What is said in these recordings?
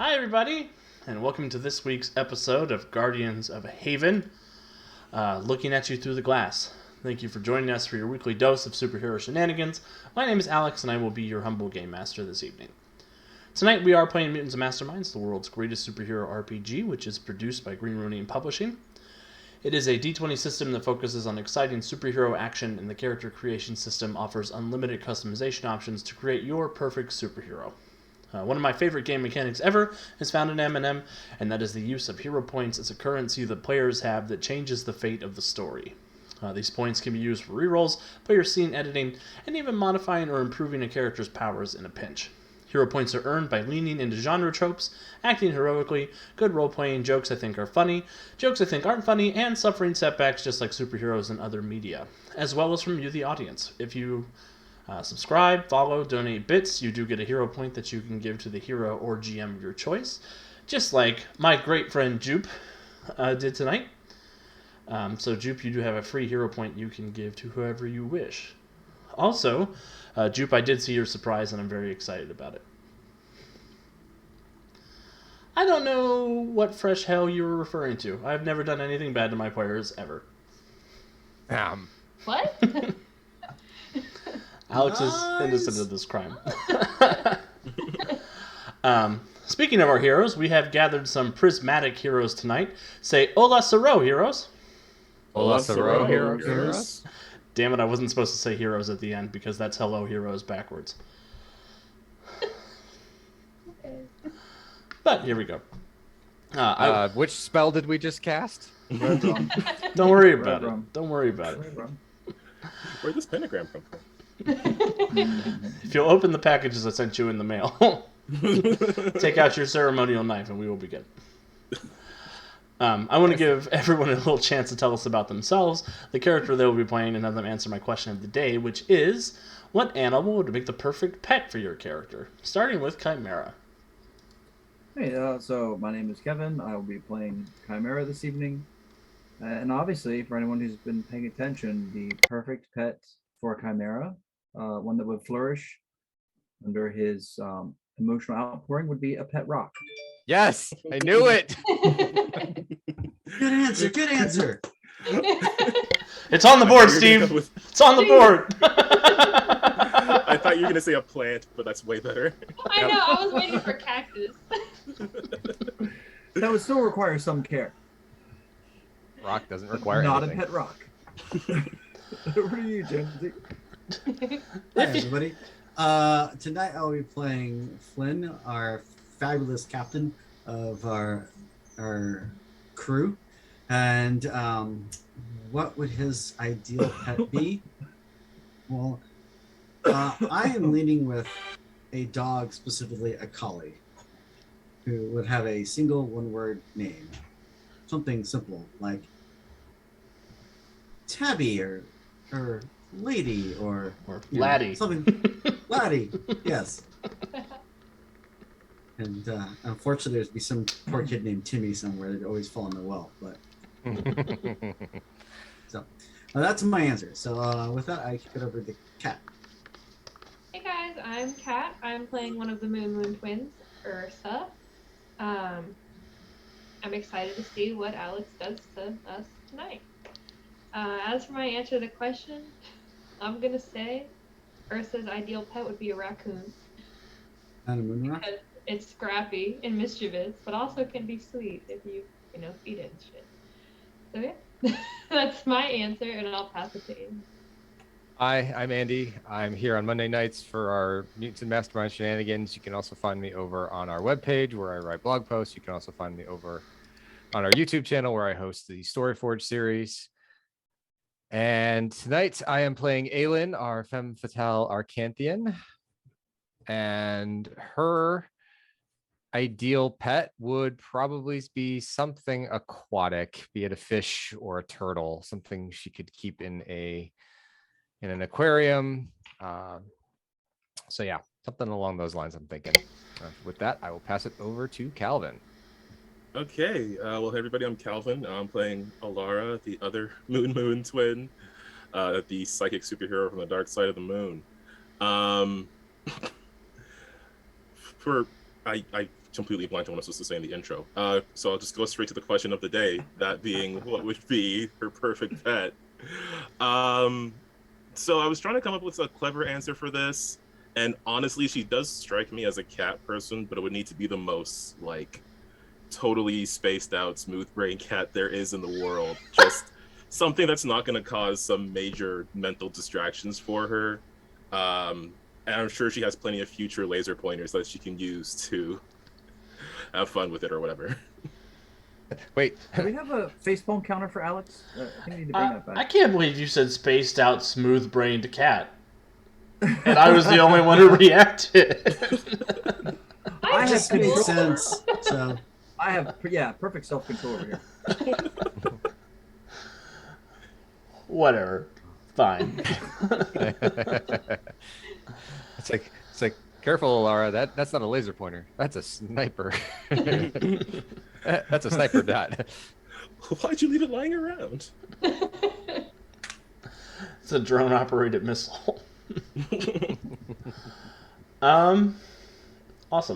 Hi, everybody, and welcome to this week's episode of Guardians of Haven, looking at you through the glass. Thank you for joining us for your weekly dose of superhero shenanigans. My name is Alex, and I will be your humble game master this evening. Tonight, we are playing Mutants and Masterminds, the world's greatest superhero RPG, which is produced by Green Rooney and Publishing. It is a D20 system that focuses on exciting superhero action, and the character creation system offers unlimited customization options to create your perfect superhero. One of my favorite game mechanics ever is found in M&M, and that is the use of hero points as a currency that players have that changes the fate of the story. These points can be used for rerolls, player scene editing, and even modifying or improving a character's powers in a pinch. Hero points are earned by leaning into genre tropes, acting heroically, good role-playing, jokes I think are funny, jokes I think aren't funny, and suffering setbacks just like superheroes and other media, as well as from you, the audience. If you subscribe, follow, donate bits, you do get a hero point that you can give to the hero or GM of your choice, just like my great friend Jupe did tonight. So Jupe, you do have a free hero point you can give to whoever you wish. Also, Jupe, I did see your surprise and I'm very excited about it. I don't know what fresh hell you were referring to. I've never done anything bad to my players, ever. What? Alex is innocent of this crime. Speaking of our heroes, we have gathered some prismatic heroes tonight. Say hola Sero, heroes. Hola Sero, heroes. Damn it, I wasn't supposed to say heroes at the end because that's hello heroes backwards. Okay. But here we go. Which spell did we just cast? Don't worry about it. Don't worry about it. Where'd this pentagram come from? If you'll open the packages I sent you in the mail, take out your ceremonial knife and we will begin. I want to give everyone a little chance to tell us about themselves, the character they will be playing, and have them answer my question of the day, which is, what animal would make the perfect pet for your character? Starting with Chimera. Hey, so my name is Kevin. I will be playing Chimera this evening. And obviously, for anyone who's been paying attention, the perfect pet for Chimera, one that would flourish under his emotional outpouring, would be a pet rock. Yes, I knew it. Good answer. Good answer. It's on the board, Steve. It's on the board. I thought you were going to say a plant, but that's way better. I know, I was waiting for cactus. That would still require some care. Rock doesn't require Not anything. a pet rock. Over to you, Jamesy. Hi, everybody. Tonight I'll be playing Flynn, our fabulous captain of our crew. And what would his ideal pet be? Well, I am leaning with a dog, specifically a collie, who would have a single one-word name. Something simple like Tabby or Lady or Laddie. Something. Laddie, yes. And unfortunately, there'd be some poor kid named Timmy somewhere that'd always fall in the well. But so that's my answer. So with that, I kick it over to Kat. Hey guys, I'm Kat. I'm playing one of the Moon twins, Ursa. I'm excited to see what Alex does to us tonight. As for my answer to the question, I'm gonna say Ursa's ideal pet would be a raccoon. And a moon rock. Because it's scrappy and mischievous, but also can be sweet if you feed it and shit. So yeah, that's my answer, and I'll pass it to you. Hi, I'm Andy. I'm here on Monday nights for our Mutants and Mastermind shenanigans. You can also find me over on our webpage where I write blog posts. You can also find me over on our YouTube channel where I host the Storyforge series. And tonight I am playing Aelin, our femme fatale Arcanthian. And her ideal pet would probably be something aquatic, be it a fish or a turtle, something she could keep in an aquarium. So yeah, something along those lines, I'm thinking. With that, I will pass it over to Calvin. Okay, well, hey everybody, I'm Calvin. I'm playing Alara, the other Moon twin, the psychic superhero from the dark side of the moon. For I completely blanked on what I was supposed to say in the intro. So I'll just go straight to the question of the day, that being what would be her perfect pet. So I was trying to come up with a clever answer for this, and honestly, she does strike me as a cat person, but it would need to be the most like totally spaced out, smooth brain cat there is in the world. Just something that's not going to cause some major mental distractions for her. And I'm sure she has plenty of future laser pointers that she can use to have fun with it or whatever. Wait, Do we have a facepalm counter for Alex? I think we need to bring that I back. can't believe you said spaced out, smooth brained cat. And I was the only one who reacted. I It have just made control. sense. So I have, perfect self-control over here. Whatever. Fine. it's like careful, Laura. That's not a laser pointer. That's a sniper. That's a sniper dot. Why'd you leave it lying around? It's a drone operated missile. Awesome.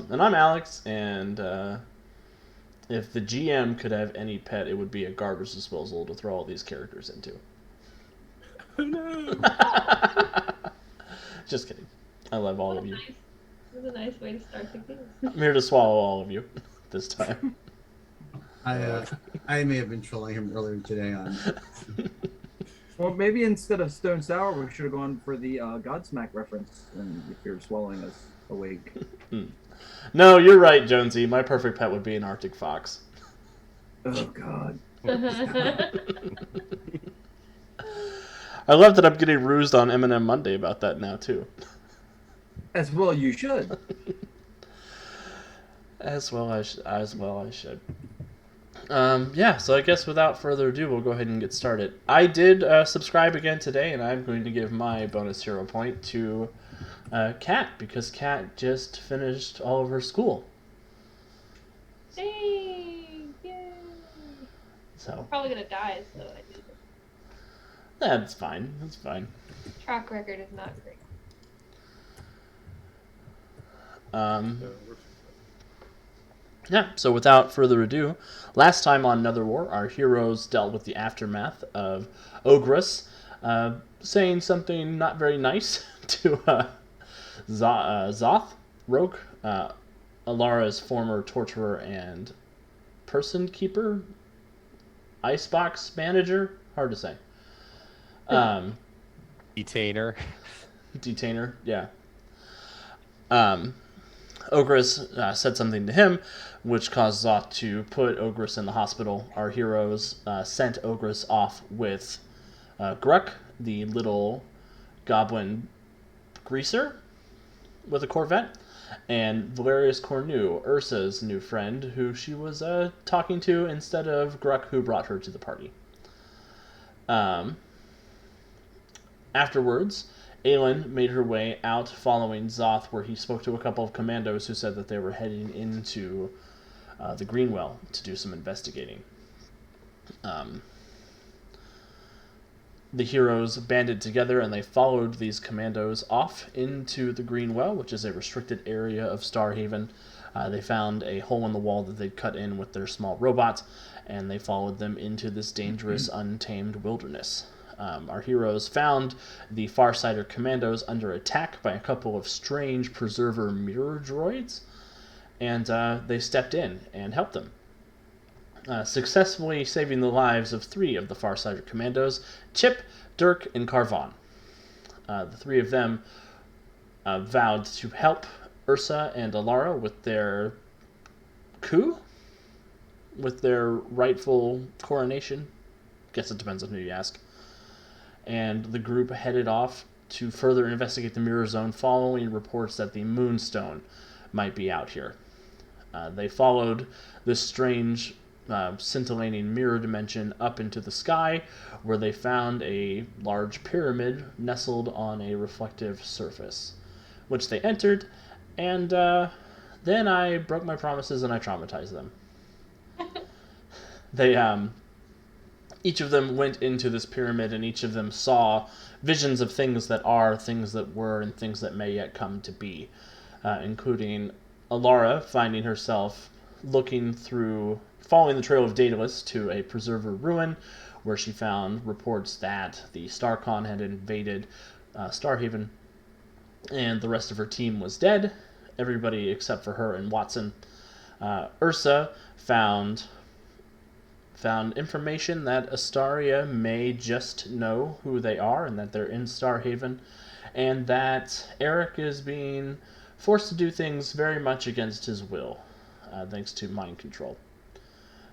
And I'm Alex, and if the GM could have any pet, it would be a garbage disposal to throw all these characters into. Oh no! Just kidding. I love all of you. That was a nice way to start the game. I'm here to swallow all of you this time. I may have been trolling him earlier today on. Well, maybe instead of Stone Sour, we should have gone for the Godsmack reference. And if you're swallowing us awake. No, you're right, Jonesy. My perfect pet would be an Arctic fox. Oh God. I love that I'm getting rused on M&M Monday about that now too. As well, you should. As well I should. Yeah, so I guess without further ado, we'll go ahead and get started. I did subscribe again today, and I'm going to give my bonus hero point to Kat, because Kat just finished all of her school. Dang! Yay! So Probably gonna die, so I did it. that's fine. That's fine. Track record is not great. Yeah, so without further ado, last time on Nether War, our heroes dealt with the aftermath of Ogress saying something not very nice to Zoth, Rogue, Alara's former torturer and person keeper, icebox manager, hard to say. Detainer. Detainer, yeah. Ogress said something to him, which caused Zoth to put Ogress in the hospital. Our heroes sent Ogress off with Gruck, the little goblin greaser with a Corvette, and Valerius Cornu, Ursa's new friend, who she was talking to instead of Gruck, who brought her to the party. Afterwards, Aelin made her way out following Zoth, where he spoke to a couple of commandos who said that they were heading into the Greenwell to do some investigating. The heroes banded together and they followed these commandos off into the Greenwell, which is a restricted area of Starhaven. They found a hole in the wall that they'd cut in with their small robot, and they followed them into this dangerous, untamed wilderness. Our heroes found the Farsighter commandos under attack by a couple of strange preserver mirror droids, and they stepped in and helped them, successfully saving the lives of 3 of the Farsighter commandos, Chip, Dirk, and Carvon. The 3 of them vowed to help Ursa and Alara with their coup, with their rightful coronation. Guess it depends on who you ask. And the group headed off to further investigate the Mirror Zone following reports that the Moonstone might be out here. They followed this strange scintillating mirror dimension up into the sky, where they found a large pyramid nestled on a reflective surface, which they entered, and then I broke my promises and I traumatized them. They each of them went into this pyramid, and each of them saw visions of things that are, things that were, and things that may yet come to be, including Alara finding herself following the trail of Daedalus to a preserver ruin, where she found reports that the Starcon had invaded Starhaven, and the rest of her team was dead. Everybody except for her and Watson. Ursa found information that Astaria may just know who they are and that they're in Starhaven, and that Eric is being forced to do things very much against his will, thanks to mind control.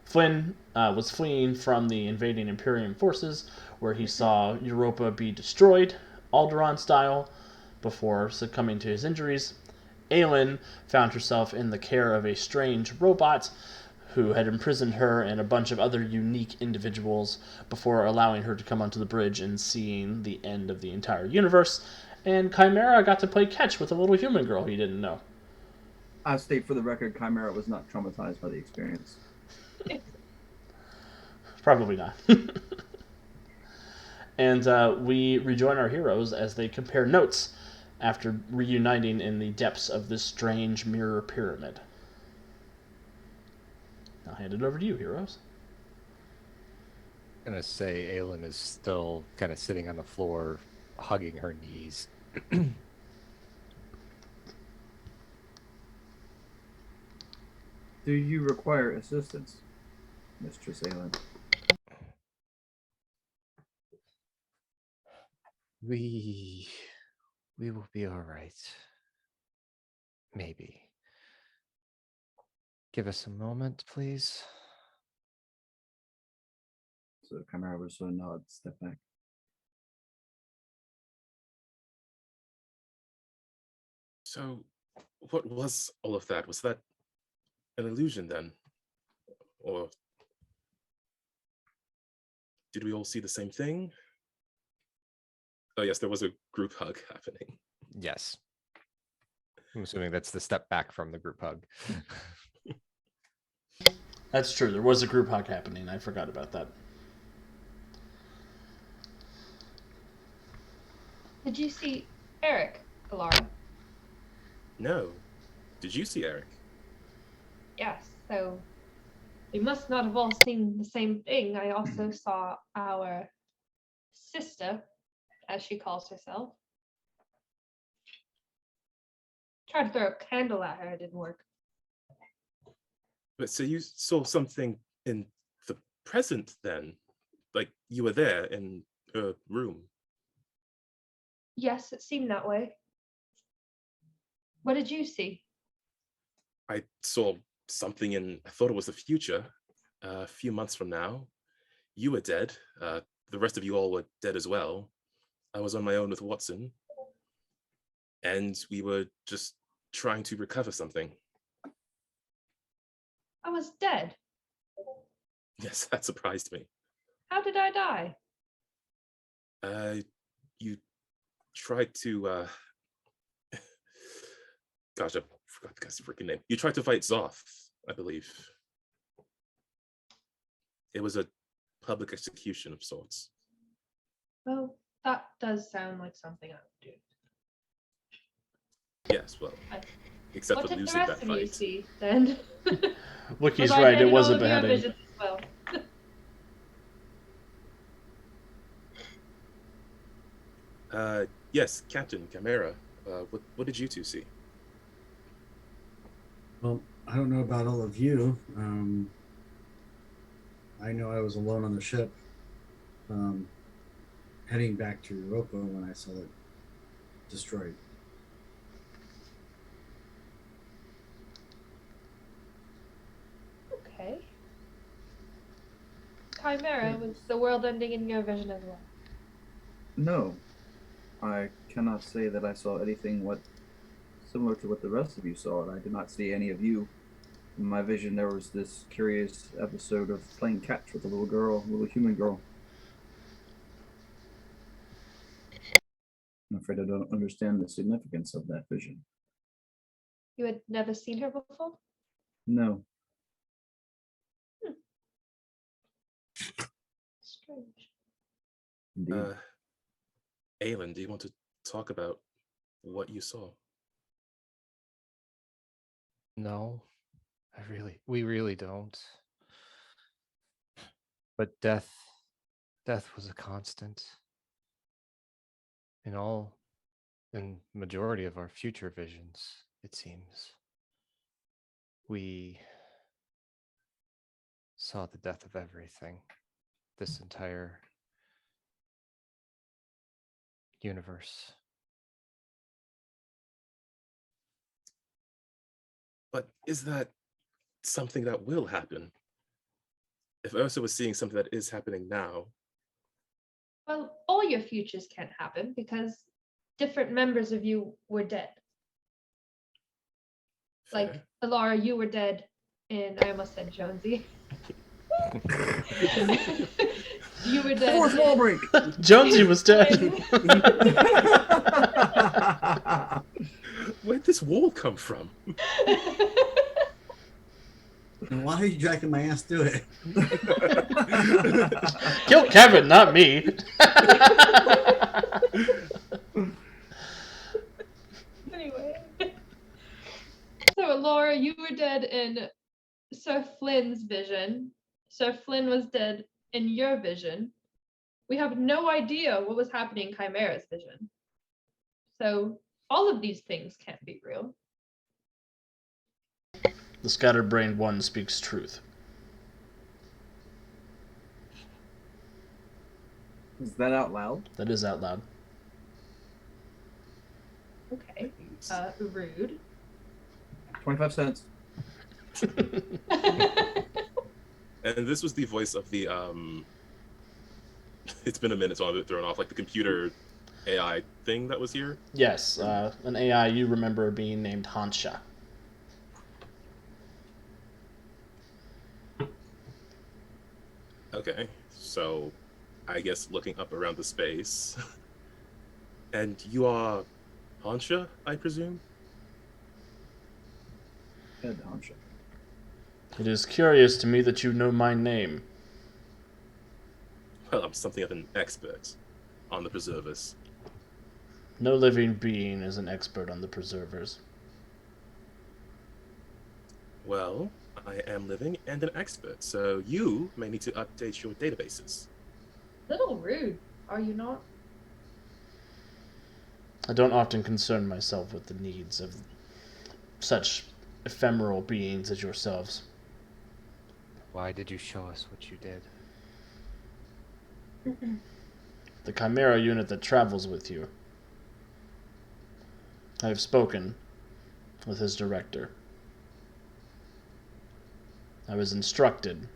Flynn was fleeing from the invading Imperium forces, where he saw Europa be destroyed, Alderaan style, before succumbing to his injuries. Aelin found herself in the care of a strange robot who had imprisoned her and a bunch of other unique individuals before allowing her to come onto the bridge and seeing the end of the entire universe. And Chimera got to play catch with a little human girl he didn't know. I state for the record, Chimera was not traumatized by the experience. Probably not. And we rejoin our heroes as they compare notes after reuniting in the depths of this strange mirror pyramid. I'll hand it over to you, heroes. I'm gonna say Aelin is still kind of sitting on the floor, hugging her knees. Do you require assistance, Mistress Aelin? We will be all right. Maybe. Give us a moment, please. So Chimera would sort of nod, step back. So, what was all of that? Was that an illusion then? Or did we all see the same thing? Oh, yes, there was a group hug happening. Yes. I'm assuming that's the step back from the group hug. That's true. There was a group hug happening. I forgot about that. Did you see Eric, Alara? No. Did you see Eric? Yes, so we must not have all seen the same thing. I also saw our sister, as she calls herself. Tried to throw a candle at her, it didn't work. But so you saw something in the present then? Like you were there in her room? Yes, it seemed that way. What did you see? I saw something I thought it was the future. A few months from now, you were dead. The rest of you all were dead as well. I was on my own with Watson. And we were just trying to recover something. I was dead. Yes, that surprised me. How did I die? You tried to gosh, I forgot the guy's freaking name. You tried to fight Zoth, I believe. It was a public execution of sorts. Well, that does sound like something I would do. Yes, well, except What for did the losing rest that of you fight. see then? Wiki's I right. dead It in was all a of your beheading. visions as well? Yes, Captain Chimera. What did you two see? Well, I don't know about all of you. I know I was alone on the ship, heading back to Europa when I saw it destroyed. Okay. Chimera, was the world ending in your vision as well? No, I cannot say that I saw anything similar to what the rest of you saw. I did not see any of you. In my vision, there was this curious episode of playing catch with a little human girl. I'm afraid I don't understand the significance of that vision. You had never seen her before? No. Strange. Indeed. Aelin, do you want to talk about what you saw? No, we really don't. But death was a constant in majority of our future visions, it seems. We saw the death of everything, this entire universe. But is that something that will happen? If Ursa was seeing something that is happening now, Well, all your futures can't happen because different members of you were dead. Like, fair. Alara, you were dead, and I almost said Jonesy. You were dead. Fourth wall break. Jonesy was dead. Where'd this wall come from? And why are you dragging my ass to it? Kill Kevin, not me. Anyway. So, Laura, you were dead in Sir Flynn's vision. Sir Flynn was dead in your vision. We have no idea what was happening in Chimera's vision. So, all of these things can't be real. The scatterbrained one speaks truth. Is that out loud? That is out loud. Okay. Rude. 25 cents. And this was the voice of the it's been a minute, so I'm a bit thrown off, like the computer AI thing that was here. Yes, an AI you remember being named Hansha. Okay, so I guess looking up around the space. And you are Hansha, I presume? Head Hansha. It is curious to me that you know my name. Well, I'm something of an expert on the preservers. No living being is an expert on the preservers. Well, I am living and an expert, so you may need to update your databases. Little rude, are you not? I don't often concern myself with the needs of such ephemeral beings as yourselves. Why did you show us what you did? The Chimera unit that travels with you. I have spoken with his director. I was instructed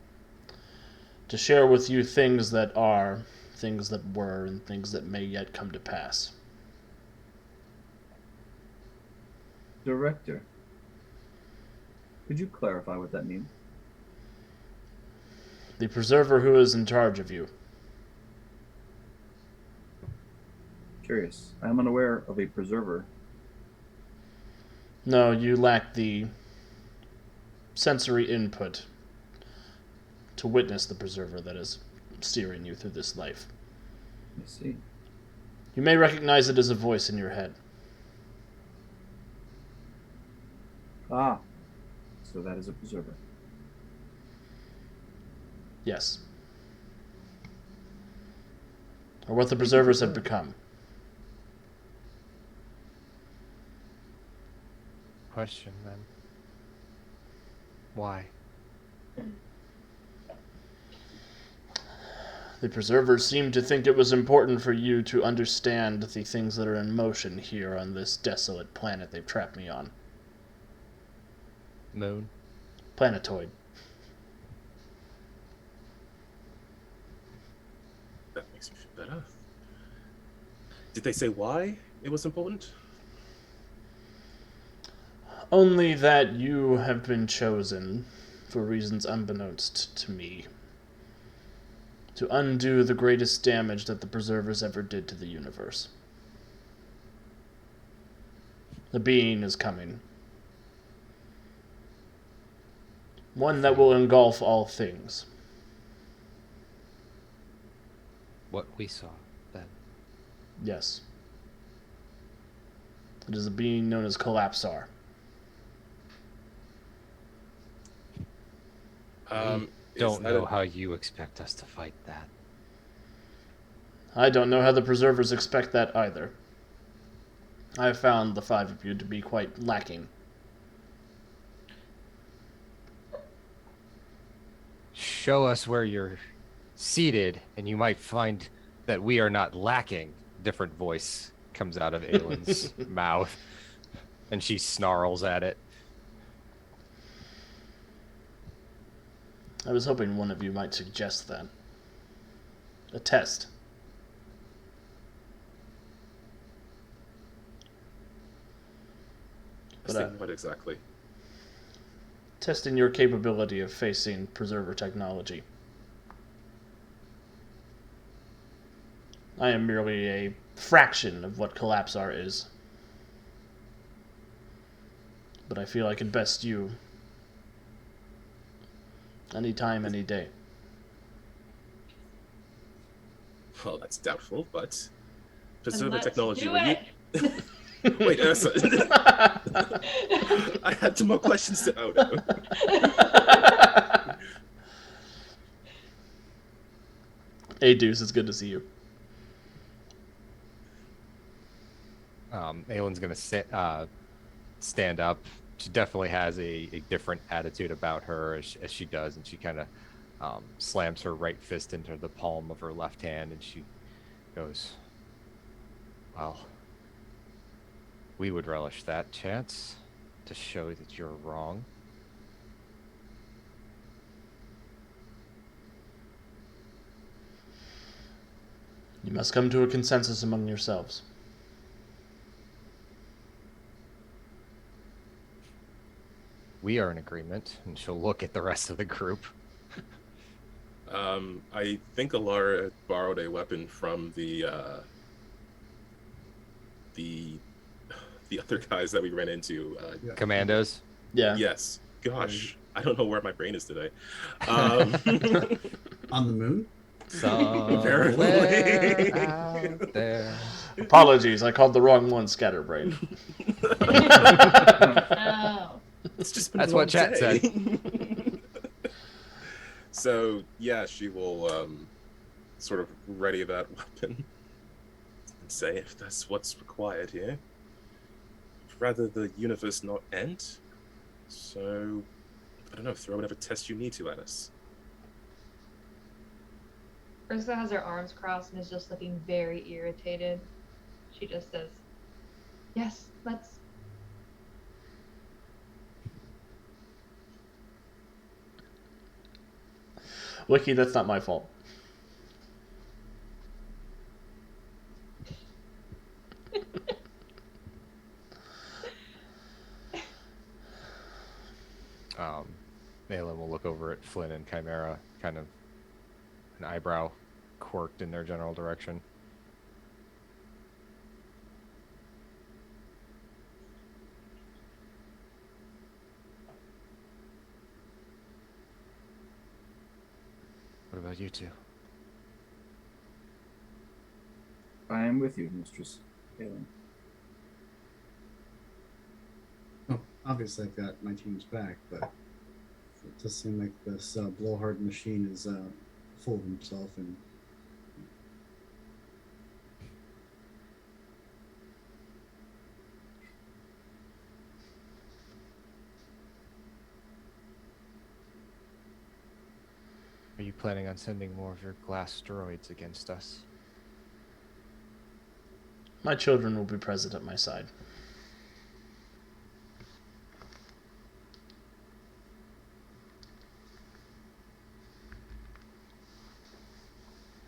to share with you things that are, things that were, and things that may yet come to pass. Director. Could you clarify what that means? The preserver who is in charge of you. Curious. I am unaware of a preserver. No, you lack the sensory input to witness the preserver that is steering you through this life. I see. You may recognize it as a voice in your head. Ah. So that is a preserver. Yes. Or what the preservers have become. Question then. Why? The preservers seem to think it was important for you to understand the things that are in motion here on this desolate planet they've trapped me on. Moon? Planetoid. That makes me feel better. Did they say why it was important? Only that you have been chosen, for reasons unbeknownst to me, to undo the greatest damage that the preservers ever did to the universe. The being is coming. One that will engulf all things. What we saw then. Yes. It is a being known as Collapsar. Don't that know a- how you expect us to fight that. I don't know how the preservers expect that either. I have found the five of you to be quite lacking. Show us where you're seated, and you might find that we are not lacking. Different voice comes out of Aylin's mouth, and she snarls at it. I was hoping one of you might suggest that. A test. Testing what exactly? Testing your capability of facing preserver technology. I am merely a fraction of what Collapsar is. But I feel I can best you anytime, any day. Well, that's doubtful, but And preserver let's technology. do Will you... it. Wait, Ursa. I had 2 more questions to. Oh no. Hey, Deuce, it's good to see you. Aylin's gonna stand up. She definitely has a different attitude about her as she does, and she kind of slams her right fist into the palm of her left hand, and she goes, "Well, we would relish that chance to show that you're wrong." You must come to a consensus among yourselves. We are in agreement, and she'll look at the rest of the group. I think Alara borrowed a weapon from the other guys that we ran into. Commandos. Yeah. Yes. Gosh, I don't know where my brain is today. On the moon? Somewhere Apparently. out there. Apologies, I called the wrong one Scatterbrain. Oh. It's just been That's a what long chat day. said. So yeah, she will sort of ready that weapon and say, if that's what's required here, rather the universe not end. So I don't know, throw whatever test you need to at us. Ursa has her arms crossed and is just looking very irritated. She just says, "Yes, let's." Wiki, that's not my fault. Aylin will look over at Flynn and Chimera, kind of an eyebrow quirked in their general direction. What about you two? I am with you, Mistress Aylin. Oh, obviously I've got my team's back, but it does seem like this blowhard machine is full of himself and Are you planning on sending more of your glass steroids against us? My children will be present at my side.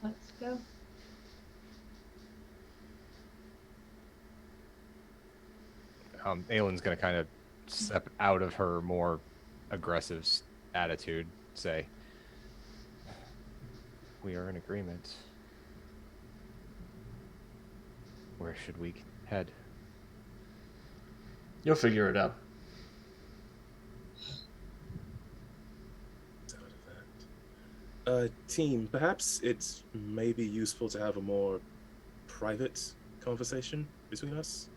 Let's go. Aylin's gonna kind of step out of her more aggressive attitude, say, "We are in agreement. Where should we head?" You'll figure it out. Team, perhaps it's maybe useful to have a more private conversation between us.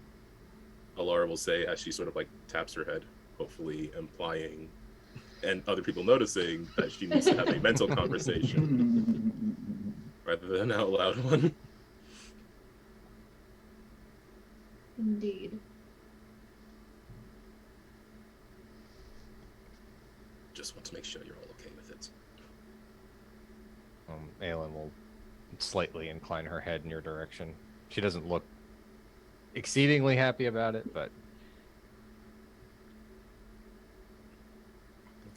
Alara will say as she sort of like taps her head, hopefully implying and other people noticing that she needs to have a mental conversation rather than an out loud one. Indeed. Just want to make sure you're all okay with it. Aelin will slightly incline her head in your direction. She doesn't look exceedingly happy about it, but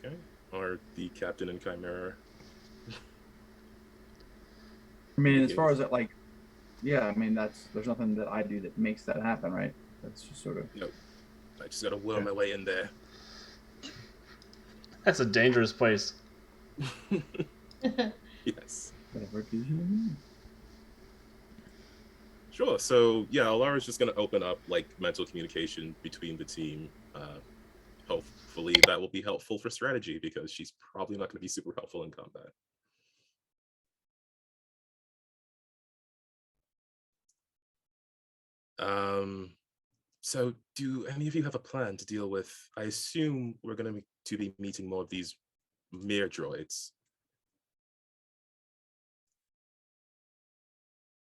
Okay. Are the captain and Chimera? I mean, as far as it, like, yeah, I mean, there's nothing that I do that makes that happen, right? That's just sort of. No. I just gotta worm my way in there. That's a dangerous place. Yes. Whatever it is you need. Sure. So yeah, Alara's just gonna open up like mental communication between the team. Hopefully that will be helpful for strategy because she's probably not gonna be super helpful in combat. So do any of you have a plan to deal with? I assume we're gonna be meeting more of these mere droids.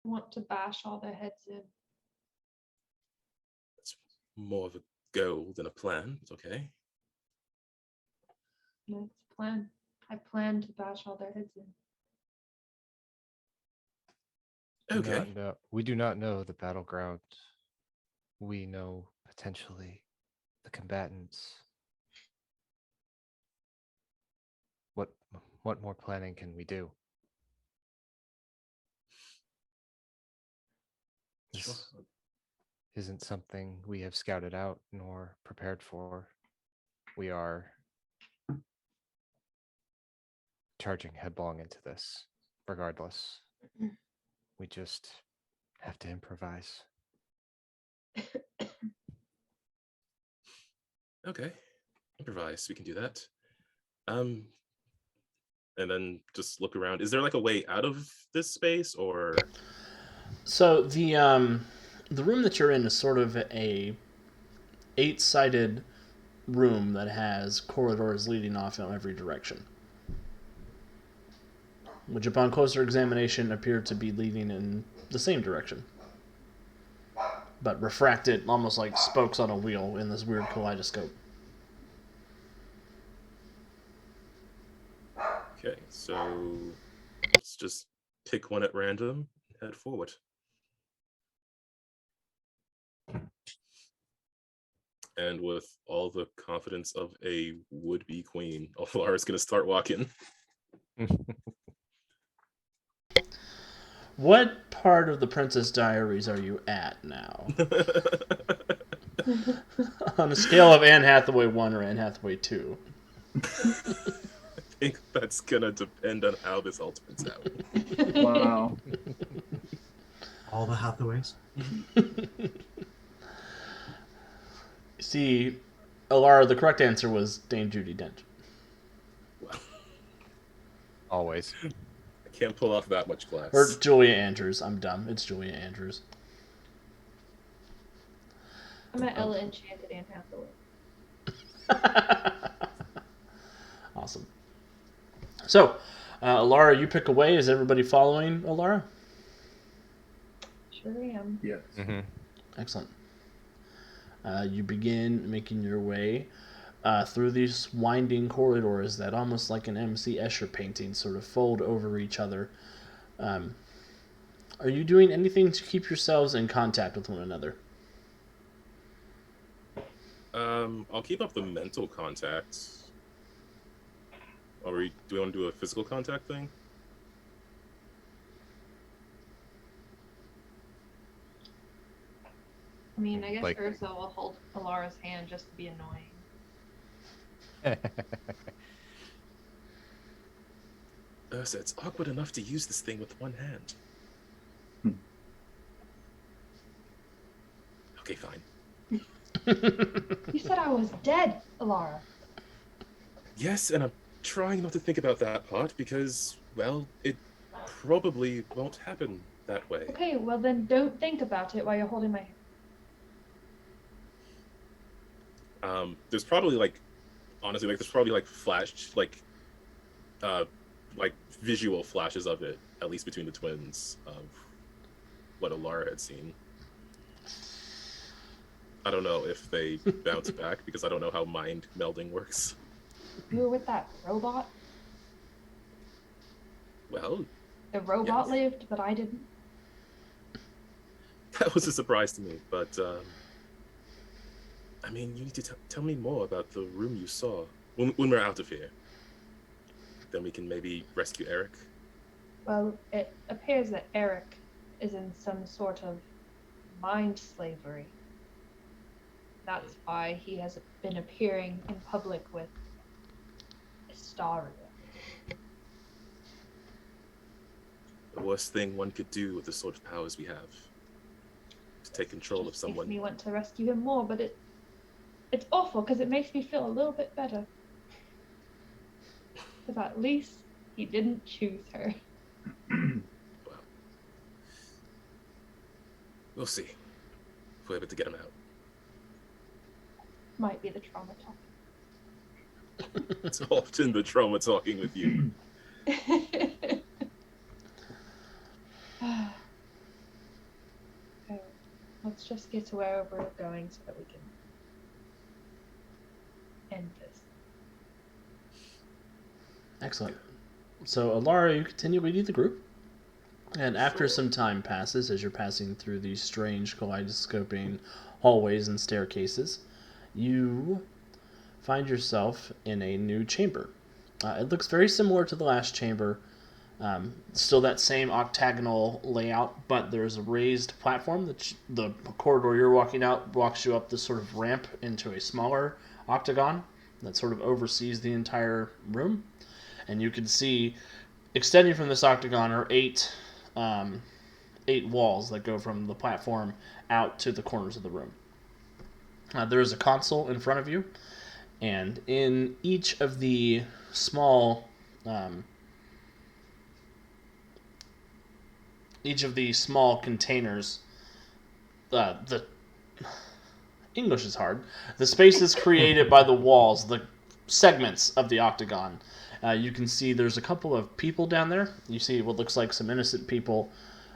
I want to bash all their heads in. It's more of a goal than a plan. It's okay. No, it's a plan. I plan to bash all their heads in. Okay. We do not know the battleground. We know potentially the combatants. What more planning can we do? This Sure. isn't something we have scouted out nor prepared for. We are charging headlong into this, regardless. We just have to improvise. Okay. Improvise. We can do that. And then just look around. Is there like a way out of this space, or? So the room that you're in is sort of a 8-sided room that has corridors leading off in every direction, which upon closer examination appear to be leading in the same direction, but refracted almost like spokes on a wheel in this weird kaleidoscope. Okay, so let's just pick one at random and head forward. And with all the confidence of a would-be queen, Alara's gonna start walking. What part of the Princess Diaries are you at now? On a scale of Anne Hathaway 1 or Anne Hathaway 2? I think that's gonna depend on how this all turns out. Wow. All the Hathaways. See, Alara, the correct answer was Dame Judi Dench. Well, Always. I can't pull off that much class. Or Julia Andrews. I'm dumb. It's Julia Andrews. I'm at Ella Enchanted Anne Hathaway. Awesome. So, Alara, you pick away. Is everybody following Alara? Sure am. Yes. Mm-hmm. Excellent. You begin making your way through these winding corridors that almost like an M.C. Escher painting sort of fold over each other. Are you doing anything to keep yourselves in contact with one another? I'll keep up the mental contact. Do we want to do a physical contact thing? I mean, I guess Like- Ursa will hold Alara's hand just to be annoying. So it's awkward enough to use this thing with one hand. Okay, fine. You said I was dead, Alara. Yes, and I'm trying not to think about that part because, well, it probably won't happen that way. Okay, well then don't think about it while you're holding my hand. There's probably like honestly, like there's probably like like visual flashes of it, at least between the twins, of what Alara had seen. I don't know if they bounce back because I don't know how mind melding works. You were with that robot? Well, The robot yes. lived, but I didn't. That was a surprise to me, but I mean, you need to tell me more about the room you saw when we're out of here. Then we can maybe rescue Eric. Well, it appears that Eric is in some sort of mind slavery. That's why he has been appearing in public with Astaria. The worst thing one could do with the sort of powers we have. To take control of Makes someone. me want to rescue him more, but it's awful because it makes me feel a little bit better. Because at least he didn't choose her. Well, we'll see if we're able to get him out. Might be the trauma talk. It's often the trauma talking with you. Okay, let's just get to where we're going so that we can end this. Excellent. So, Alara, you continue leading the group. And after some time passes, as you're passing through these strange kaleidoscoping hallways and staircases, you find yourself in a new chamber. It looks very similar to the last chamber. Still that same octagonal layout, but there's a raised platform. The corridor you're walking out walks you up this sort of ramp into a smaller octagon that sort of oversees the entire room. And you can see, extending from this octagon are eight walls that go from the platform out to the corners of the room. There is a console in front of you, and in each of the small containers, the English is hard. The spaces created by the walls, the segments of the octagon. You can see there's a couple of people down there. You see what looks like some innocent people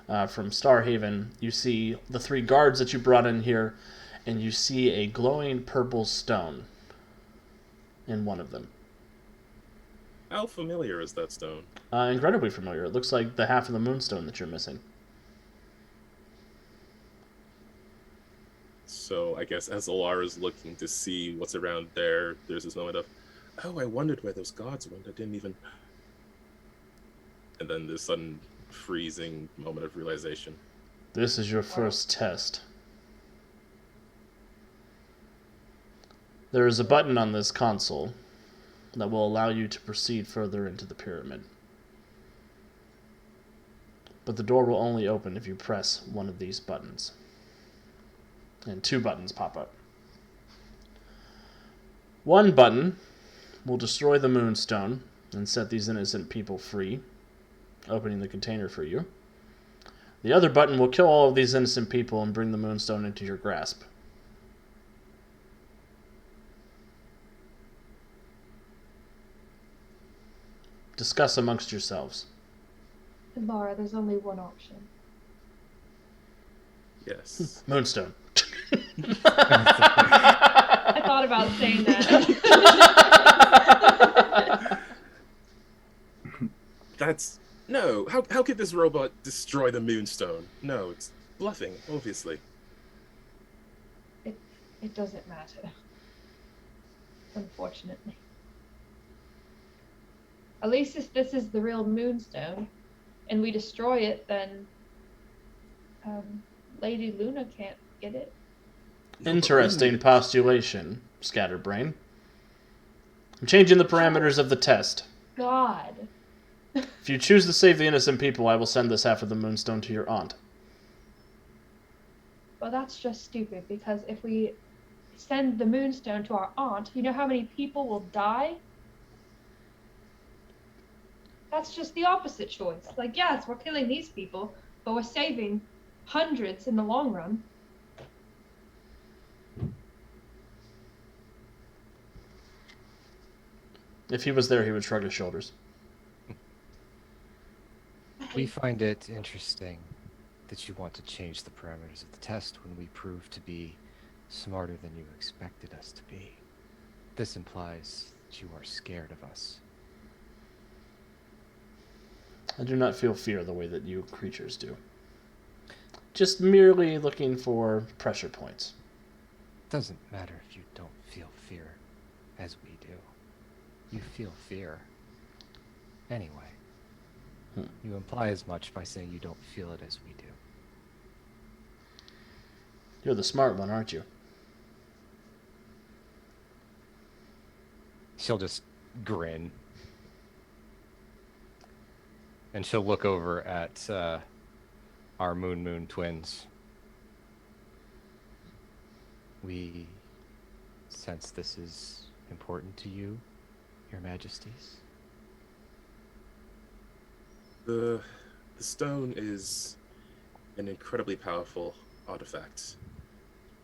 from Starhaven. You see the 3 guards that you brought in here, and you see a glowing purple stone in one of them. How familiar is that stone? Incredibly familiar. It looks like the half of the moonstone that you're missing. So I guess as Alara's looking to see what's around there, there's this moment of, oh, I wondered where those guards went. I didn't even... And then this sudden freezing moment of realization. This is your first test. There is a button on this console that will allow you to proceed further into the pyramid. But the door will only open if you press one of these buttons. And 2 buttons pop up. One button will destroy the moonstone and set these innocent people free, opening the container for you. The other button will kill all of these innocent people and bring the moonstone into your grasp. Discuss amongst yourselves. Laura, there's only one option. Yes. Moonstone. I thought about saying that. That's... No, how could this robot destroy the moonstone? No, it's bluffing, obviously. It doesn't matter. Unfortunately. At least if this is the real moonstone and we destroy it, then Lady Luna can't get it. Interesting postulation, Scatterbrain. I'm changing the parameters of the test. God. If you choose to save the innocent people, I will send this half of the moonstone to your aunt. Well, that's just stupid, because if we send the moonstone to our aunt, you know how many people will die? That's just the opposite choice. Like, yes, we're killing these people, but we're saving hundreds in the long run. If he was there, he would shrug his shoulders. We find it interesting that you want to change the parameters of the test when we prove to be smarter than you expected us to be. This implies that you are scared of us. I do not feel fear the way that you creatures do. Just merely looking for pressure points. Doesn't matter if you don't feel fear, as we do. You feel fear. Anyway, you imply as much by saying you don't feel it as we do. You're the smart one, aren't you? She'll just grin. And she'll look over at our Moon twins. We sense this is important to you, Your Majesties. The stone is an incredibly powerful artifact.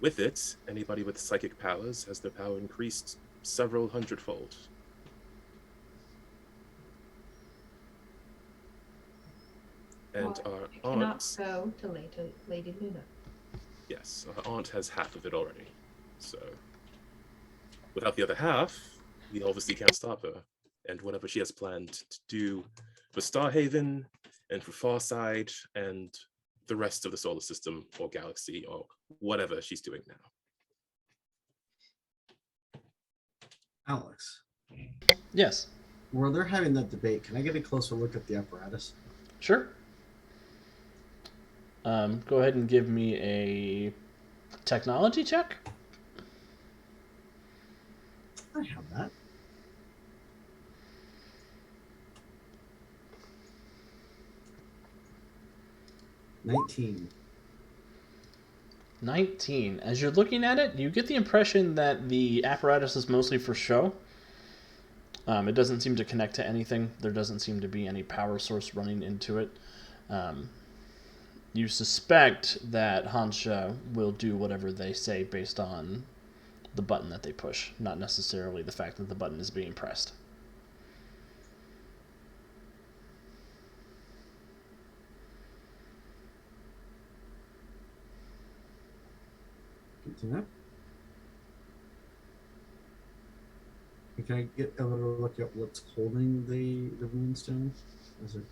With it, anybody with psychic powers has their power increased several hundredfold. And Well, our I cannot aunt, go to Lady Luna. yes, our aunt has half of it already. So, without the other half, we obviously can't stop her. And whatever she has planned to do for Starhaven and for Farside and the rest of the solar system or galaxy or whatever she's doing now. Alex, Yes. while they're having that debate, can I get a closer look at the apparatus? Sure. Go ahead and give me a technology check. I have that. $19. 19. As you're looking at it, you get the impression that the apparatus is mostly for show. It doesn't seem to connect to anything. There doesn't seem to be any power source running into it. You suspect that Hansha will do whatever they say based on the button that they push, not necessarily the fact that the button is being pressed. Good to know. Can I get a little look at what's holding the moonstone? Is it...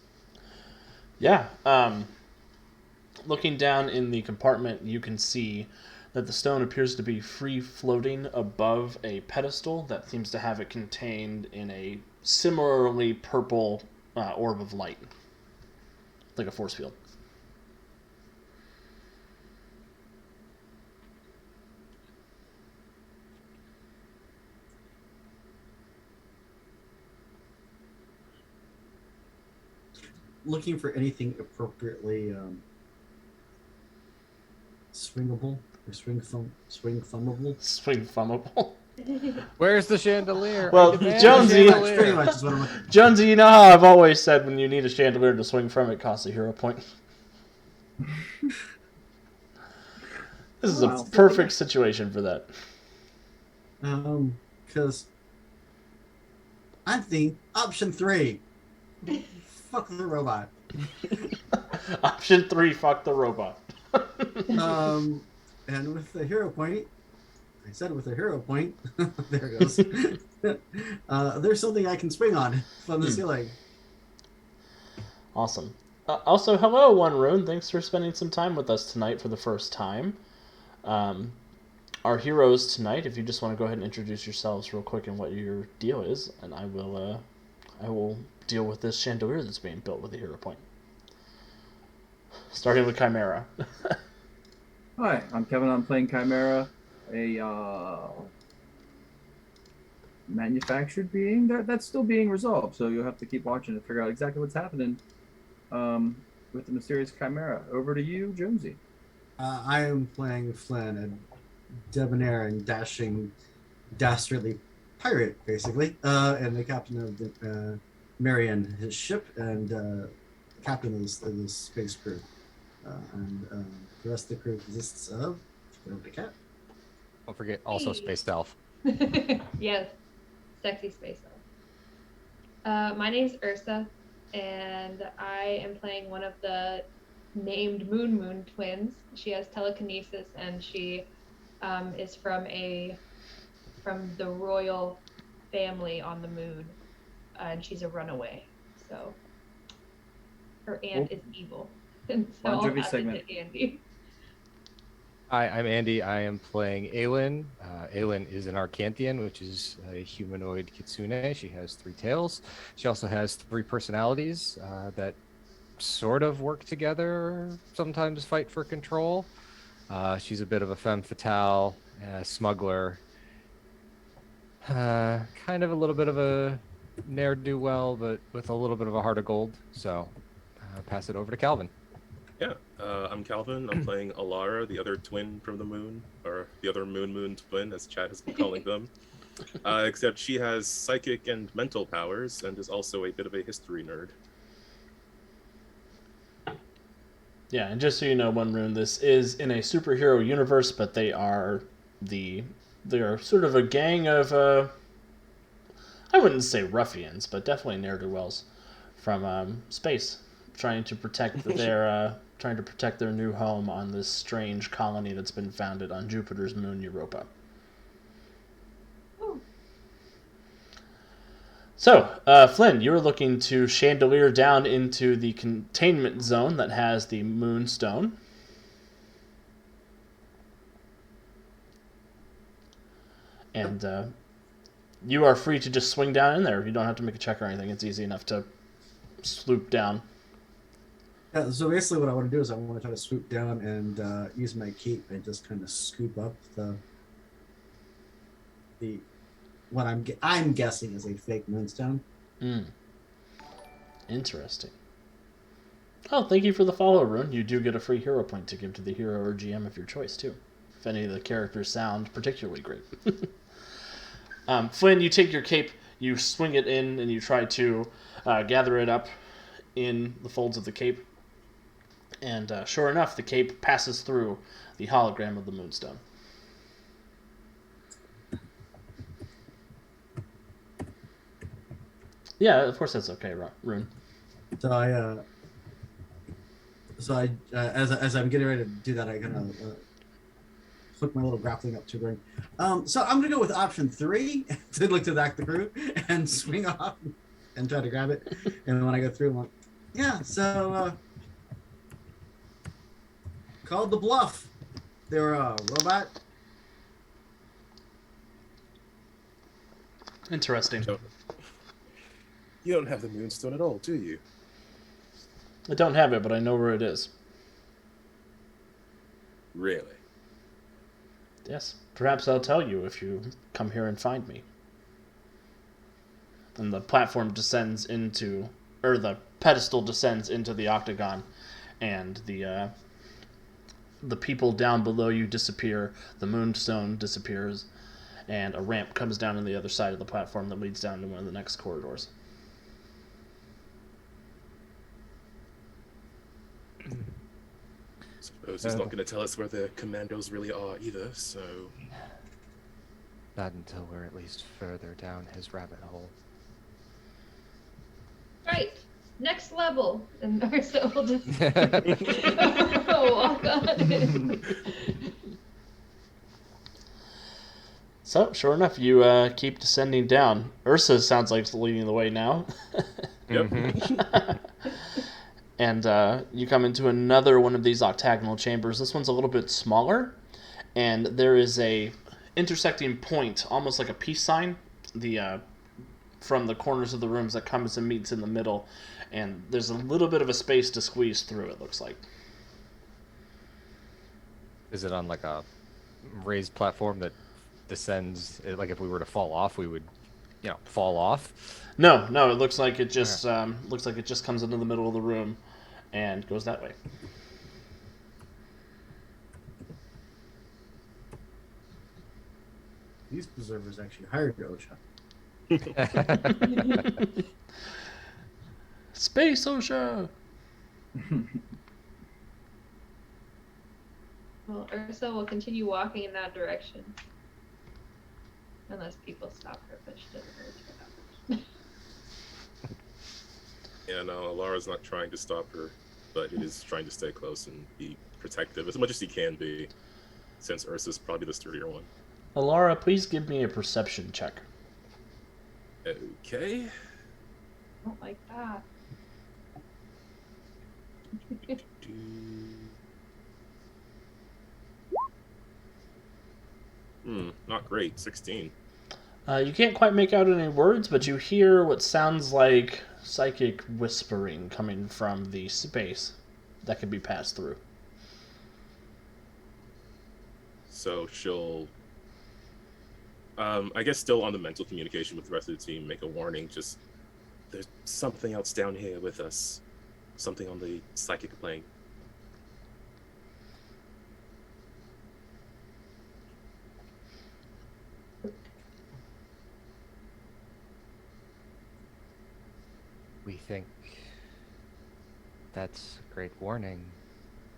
Yeah. Looking down in the compartment, you can see that the stone appears to be free floating above a pedestal that seems to have it contained in a similarly purple orb of light, like a force field. Looking for anything appropriately swingable or swing thumbable. Swing thumbable. Where's the chandelier? Well, I demand Jonesy- the Pretty chandelier. much is what I'm looking for. Jonesy, you know how I've always said when you need a chandelier to swing from, it costs a hero point? This is a Wow. perfect situation for that. Because I think option 3. Fuck the robot. Option 3, fuck the robot. And with the hero point, I said with a hero point, there it goes. There's something I can swing on from the ceiling. Awesome. Also, hello, One Rune. Thanks for spending some time with us tonight for the first time. Our heroes tonight, if you just want to go ahead and introduce yourselves real quick and what your deal is, and I will deal with this chandelier that's being built with a hero point. Starting with Chimera. Hi, I'm Kevin. I'm playing Chimera, a manufactured being that's still being resolved. So you'll have to keep watching to figure out exactly what's happening with the mysterious Chimera. Over to you, Jonesy. I am playing Flynn, a debonair and dashing, dastardly pirate, basically, and the captain of the Marion, his ship, and captain of the space crew. And the rest of the crew consists of the cat. Don't forget, also Hey. Space Elf. Yes. Sexy space elf. My name's Ursa, and I am playing one of the named Moon twins. She has telekinesis, and she is from the royal family on the moon, and she's a runaway. So her aunt is evil, and so Bon I'll Jovi pass it segment. to Andy. Hi, I'm Andy. I am playing Aylin. Aylin is an Arcanthian, which is a humanoid kitsune. She has 3 tails. She also has 3 personalities that sort of work together, sometimes fight for control. She's a bit of a femme fatale, smuggler, kind of a little bit of a ne'er-do-well, but with a little bit of a heart of gold. So pass it over to Calvin. Yeah, I'm Calvin. I'm playing Alara, the other twin from the moon, or the other moon twin, as Chad has been calling them. Except she has psychic and mental powers, and is also a bit of a history nerd. Yeah, and just so you know, One Rune, this is in a superhero universe, but they are sort of a gang of I wouldn't say ruffians, but definitely ne'er-do-wells from space, trying to protect their new home on this strange colony that's been founded on Jupiter's moon Europa. Oh. So, Flynn, you were looking to chandelier down into the containment zone that has the moonstone. And you are free to just swing down in there. You don't have to make a check or anything. It's easy enough to swoop down. Yeah, so basically what I want to do is I want to try to swoop down and use my cape and just kind of scoop up the what I'm guessing is a fake moonstone. Interesting. Oh, thank you for the follow, Rune. You do get a free hero point to give to the hero or GM of your choice, too. If any of the characters sound particularly great. Flynn, you take your cape, you swing it in, and you try to gather it up in the folds of the cape. And sure enough, the cape passes through the hologram of the moonstone. Yeah, of course that's okay, Rune. So as I'm getting ready to do that, I kind of hook my little grappling up to the ring. So I'm gonna go with option 3 to look to the crew and swing off and try to grab it. And when I go through, I'm like, yeah. So called the bluff. They're a robot. Interesting. You don't have the moonstone at all, do you? I don't have it, but I know where it is. Really? Yes. Perhaps I'll tell you if you come here and find me. And the platform descends into, or the pedestal descends into the octagon, and the people down below you disappear, the moonstone disappears, and a ramp comes down on the other side of the platform that leads down to one of the next corridors. Suppose he's not going to tell us where the commandos really are either, so... Not until we're at least further down his rabbit hole. Right. Next level. And Ursa will just walk on in. So, sure enough, you keep descending down. Ursa sounds like leading the way now. Yep. And you come into another one of these octagonal chambers. This one's a little bit smaller, and there is a intersecting point, almost like a peace sign, from the corners of the rooms that comes and meets in the middle, and there's a little bit of a space to squeeze through, it looks like. Is it on like a raised platform that descends? Like if we were to fall off, we would, fall off? No, it looks like it just comes into the middle of the room and goes that way. These preservers actually hired OSHA. Space OSHA! Well, Ursa will continue walking in that direction. Unless people stop her, but she doesn't really care that much. Yeah, no, Alara's not trying to stop her, but it is trying to stay close and be protective as much as he can be, since Ursa's probably the sturdier one. Alara, please give me a perception check. Okay. I don't like that. Not great. 16. You can't quite make out any words, but you hear what sounds like psychic whispering coming from the space that can be passed through. So she'll, I guess, still on the mental communication with the rest of the team, make a warning. Just there's something else down here with us, something on the psychic plane. We think that's a great warning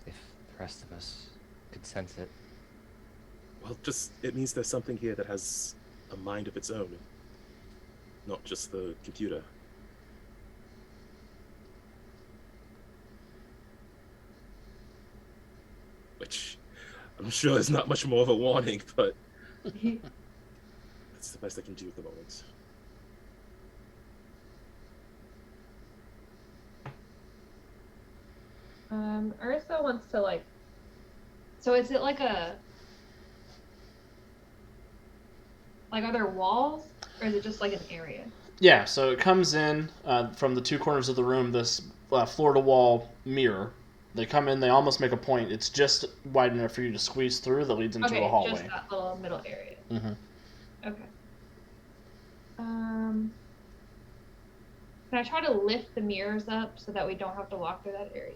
if the rest of us could sense it. Well, just it means there's something here that has a mind of its own, not just the computer. Which I'm sure is not much more of a warning, but that's the best I can do at the moment. Ursa wants to like. So is it like a? Like, are there walls, or is it just like an area? Yeah, so it comes in from the two corners of the room, this floor-to-wall mirror. They come in, they almost make a point. It's just wide enough for you to squeeze through that leads into Okay, a hallway. just that little middle area. Mm-hmm. Okay. Can I try to lift the mirrors up so that we don't have to walk through that area?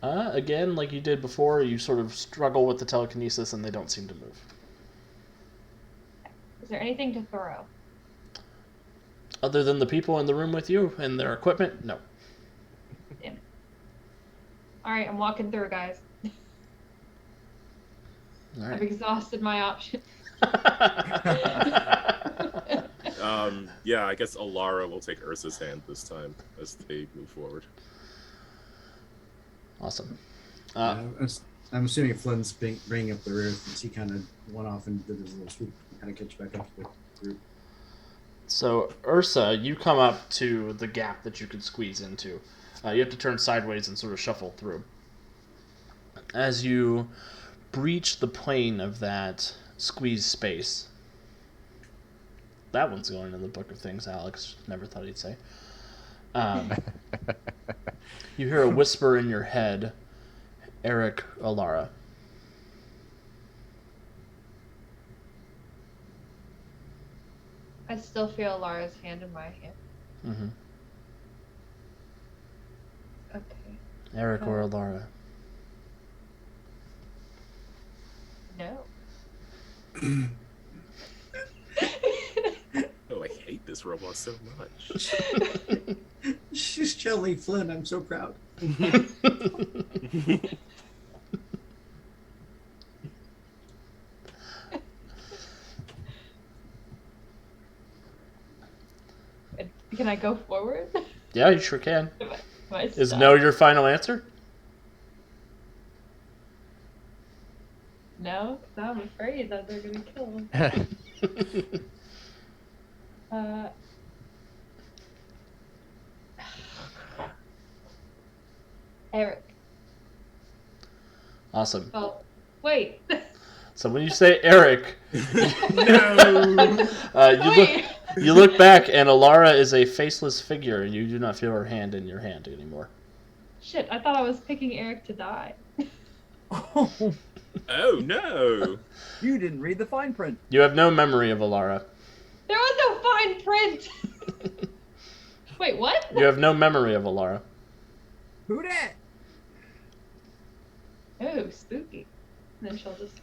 Again, like you did before, you sort of struggle with the telekinesis and they don't seem to move. Is there anything to throw? Other than the people in the room with you and their equipment, no. Damn it. Alright, I'm walking through, guys. All I've right. exhausted my options. Yeah, I guess Alara will take Ursa's hand this time as they move forward. Awesome. I'm assuming Flynn's bringing up the rear since he kind of went off and did his little swoop and kind of catch back up to the group. So, Ursa, you come up to the gap that you could squeeze into. You have to turn sideways and sort of shuffle through. As you breach the plane of that squeeze space, that one's going in the book of things Alex never thought he'd say. You hear a whisper in your head, Eric Alara. I still feel Lara's hand in my hand. Mm-hmm. Okay. Eric or Alara. No. Oh, I hate this robot so much. She's jelly, Flynn. I'm so proud. Can I go forward? Yeah, you sure can. Am I Is stuck? no your final answer? No, 'cause I'm afraid that they're gonna kill him. Eric. Awesome. Oh, wait. So when you say Eric, No! you look back and Alara is a faceless figure and you do not feel her hand in your hand anymore. Shit, I thought I was picking Eric to die. Oh, Oh, no! you didn't read the fine print. You have no memory of Alara. There was no fine print! Wait, what? You have no memory of Alara. Who dat? Oh, spooky. And then she'll just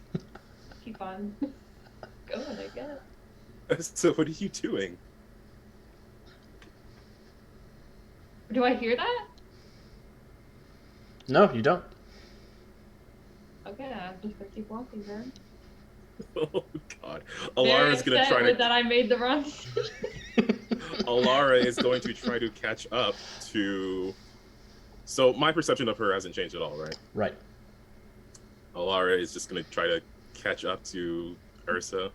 keep on going, I guess. So what are you doing? Do I hear that? No, you don't. Okay, I'm just gonna keep walking then. Oh, God. Very Alara's gonna upset try with to... that I made the wrong decision. Alara is going to try to catch up to. So my perception of her hasn't changed at all, right? Right. Alara is just going to try to catch up to Ursa.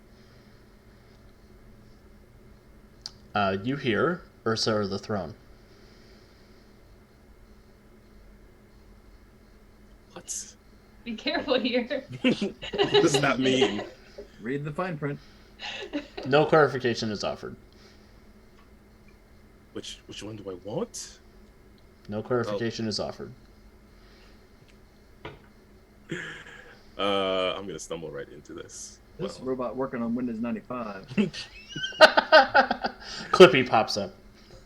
You hear Ursa or the throne. What? Be careful here. What does that mean? Read the fine print. No clarification is offered. Which one do I want? No clarification is offered. I'm gonna stumble right into this. This Well, robot working on Windows 95. Clippy pops up.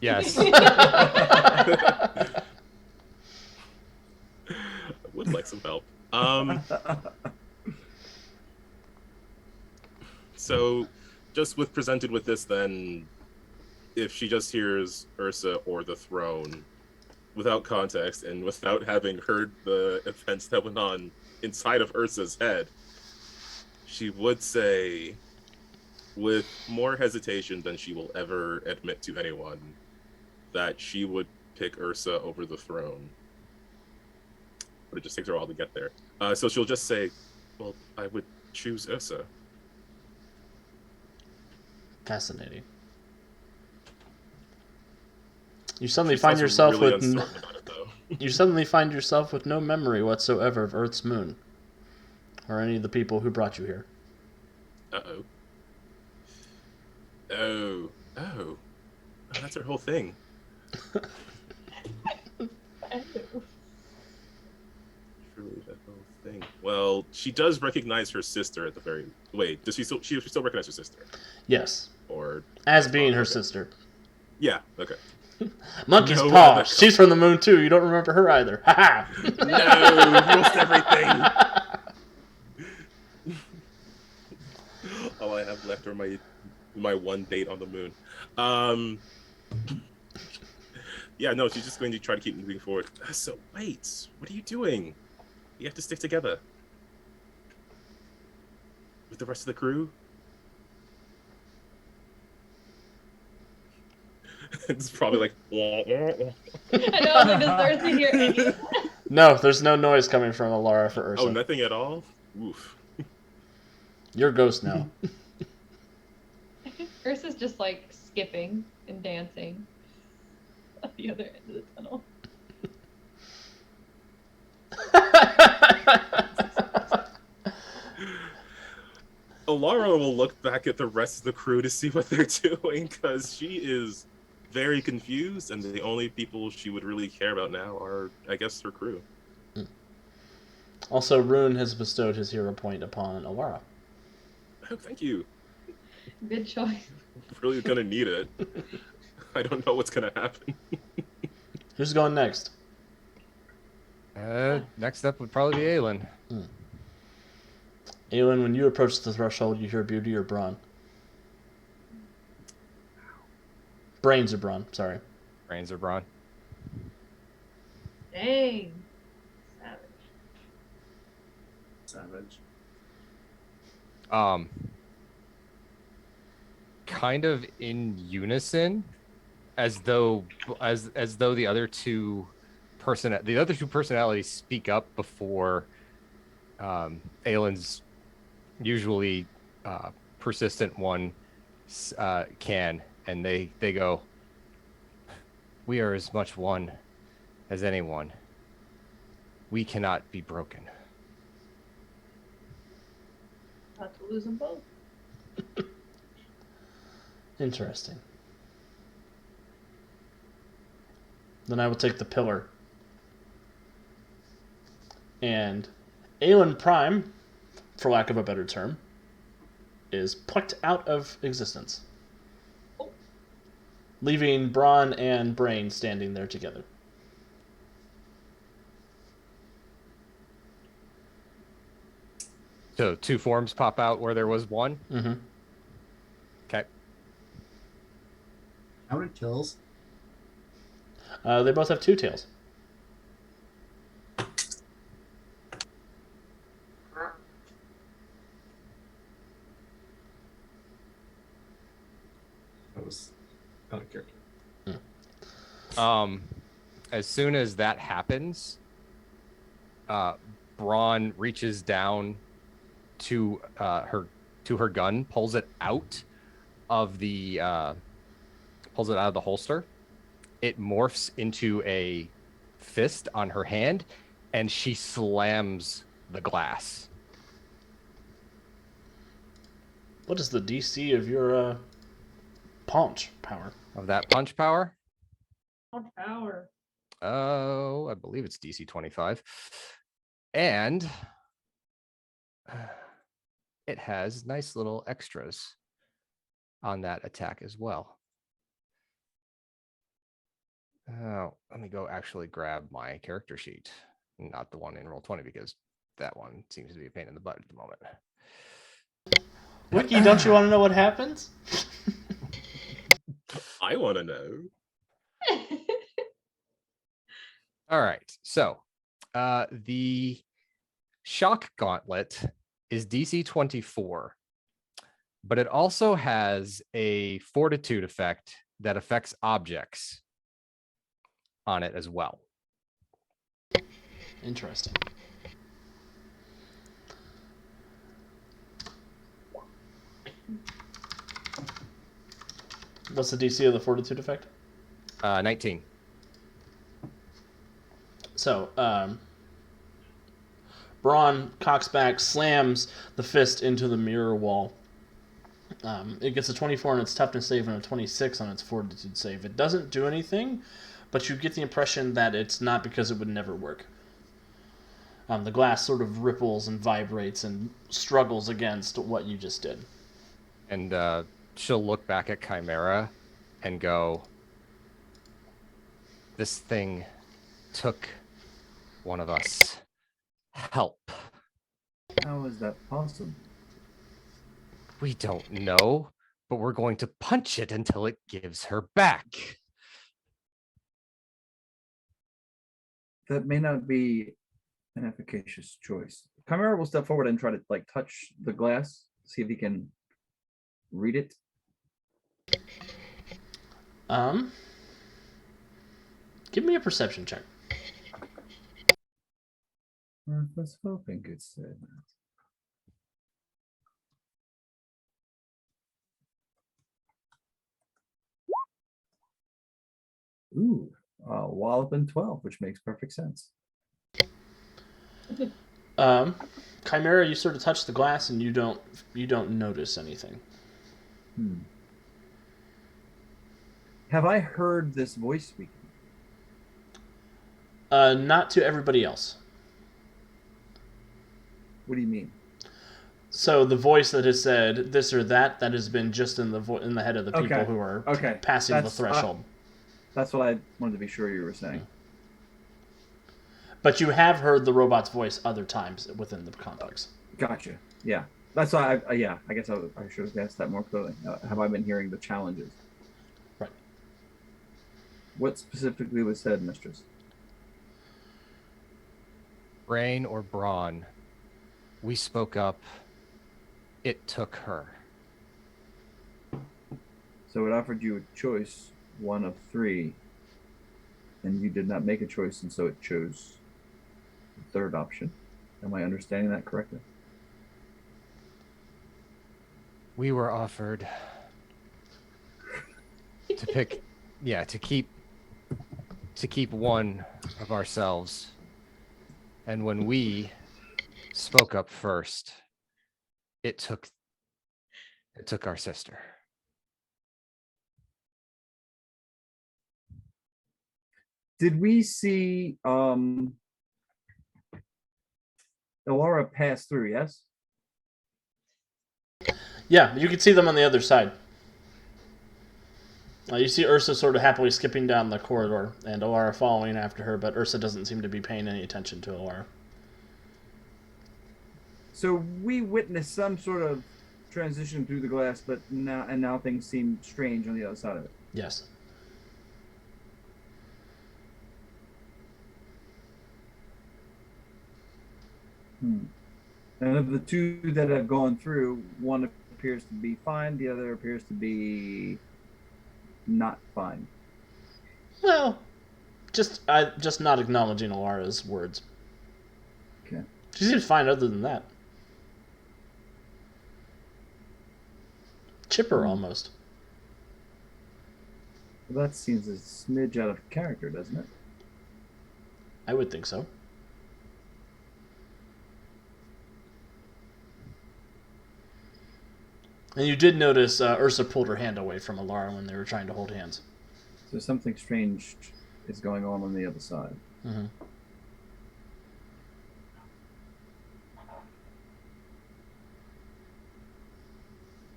Yes. I would like some help. So, just with presented with this, then, if she just hears Ursa or the throne, without context and without having heard the events that went on inside of Ursa's head, she would say, with more hesitation than she will ever admit to anyone, that she would pick Ursa over the throne. But it just takes her a while to get there. So she'll just say, well, I would choose Ursa. Fascinating. You suddenly She find sounds yourself really with uncertain about it, though. you suddenly find yourself with no memory whatsoever of Earth's moon, or any of the people who brought you here. Uh-oh. Oh, that's her whole thing. Truly that whole thing. Well, she does recognize her sister at the very... Wait, does she still recognize her sister? Yes, Or... as being her okay. sister. Yeah, okay. Monkey's No paw. other She's from the moon too. You don't remember her either. Ha ha. No, you lost everything. All I have left are my one date on the moon. Yeah, no, she's just going to try to keep moving forward. So wait, what are you doing? You have to stick together with the rest of the crew. It's probably like. I know, I was like, does Ursa hear any? No, there's no noise coming from Alara for Ursa. Oh, nothing at all. Oof. You're a ghost now. Ursa's just like skipping and dancing at the other end of the tunnel. Alara will look back at the rest of the crew to see what they're doing, because she is very confused, and the only people she would really care about now are, I guess, her crew. Also, Rune has bestowed his hero point upon Alara. Oh, thank you. Good choice. I'm really gonna need it. I don't know what's gonna happen. Who's going next? Next up would probably be Aelin. Aelin, when you approach the threshold, you hear Beauty or Brawn? Brains or Brawn, sorry. Brains or Brawn? Dang. Savage. Savage. Kind of in unison, as though the other two personalities speak up before Aelin's usually persistent one can, and they go, "We are as much one as anyone. We cannot be broken." About to lose them both. Interesting. Then I will take the pillar. And Aelin Prime, for lack of a better term, is plucked out of existence. Leaving Brawn and Brain standing there together. So 2 forms pop out where there was 1. Mm-hmm. Okay. How many kills? They both have 2 tails. I was out of As soon as that happens, Braun reaches down to her gun, pulls it out of the holster. It morphs into a fist on her hand, and she slams the glass. What is the DC of your punch power? Of that punch power? Power. Oh, I believe it's DC 25. And it has nice little extras on that attack as well. Oh, let me go actually grab my character sheet, not the one in Roll20, because that one seems to be a pain in the butt at the moment. Wiki, don't you want to know what happens? I want to know. All right, so the shock gauntlet is DC 24, but it also has a fortitude effect that affects objects on it as well. Interesting. What's the DC of the fortitude effect? 19. So, Braun cocks back, slams the fist into the mirror wall. It gets a 24 on its toughness save and a 26 on its fortitude save. It doesn't do anything, but you get the impression that it's not because it would never work. The glass sort of ripples and vibrates and struggles against what you just did. And she'll look back at Chimera and go, "This thing took one of us. Help." How is that possible? We don't know, but we're going to punch it until it gives her back. That may not be an efficacious choice. Chimera will step forward and try to touch the glass, see if he can read it. Give me a perception check. I was hoping it said that. Ooh, walloping 12, which makes perfect sense. Chimera, you sort of touch the glass and you don't notice anything. Have I heard this voice speaking? Not to everybody else. What do you mean? So the voice that has said this or that has been just in the head of the people who are passing the threshold. That's what I wanted to be sure you were saying. But you have heard the robot's voice other times within the complex. Gotcha. Yeah. That's why I guess I should have asked that more clearly. Have I been hearing the challenges? Right. What specifically was said, Mistress? Brain or brawn? We spoke up. It took her. So it offered you a choice, one of three, and you did not make a choice, and so it chose the third option. Am I understanding that correctly? We were offered to pick, to keep one of ourselves. And when we spoke up first, it took our sister. Did we see Elora pass through? Yes. Yeah, you can see them on the other side. You see Ursa sort of happily skipping down the corridor, and Alara following after her, but Ursa doesn't seem to be paying any attention to Alara. So we witnessed some sort of transition through the glass, but now things seem strange on the other side of it. Yes. And of the two that have gone through, one appears to be fine, the other appears to be not fine. No, just not acknowledging Alara's words. Okay. She seems fine other than that. Chipper almost. Well, that seems a smidge out of character, doesn't it? I would think so. And you did notice Ursa pulled her hand away from Alara when they were trying to hold hands. So something strange is going on the other side. Mm-hmm.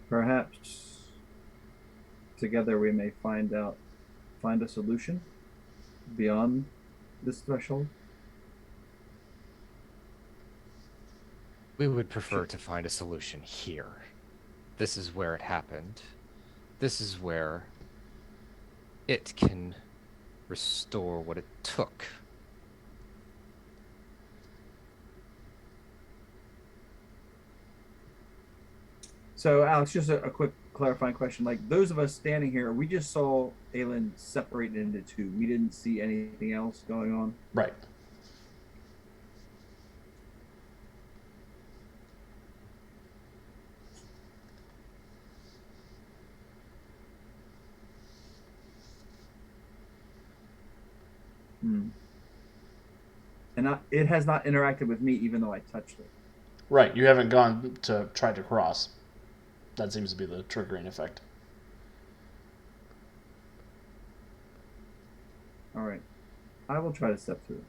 Perhaps together we may find a solution beyond this threshold. We would prefer to find a solution here. This is where it happened. This is where it can restore what it took. So, Alex, just a quick clarifying question. Like, those of us standing here, we just saw Aelin separated into two. We didn't see anything else going on. Right. And it has not interacted with me, even though I touched it. Right. You haven't gone to try to cross. That seems to be the triggering effect. All right. I will try to step through.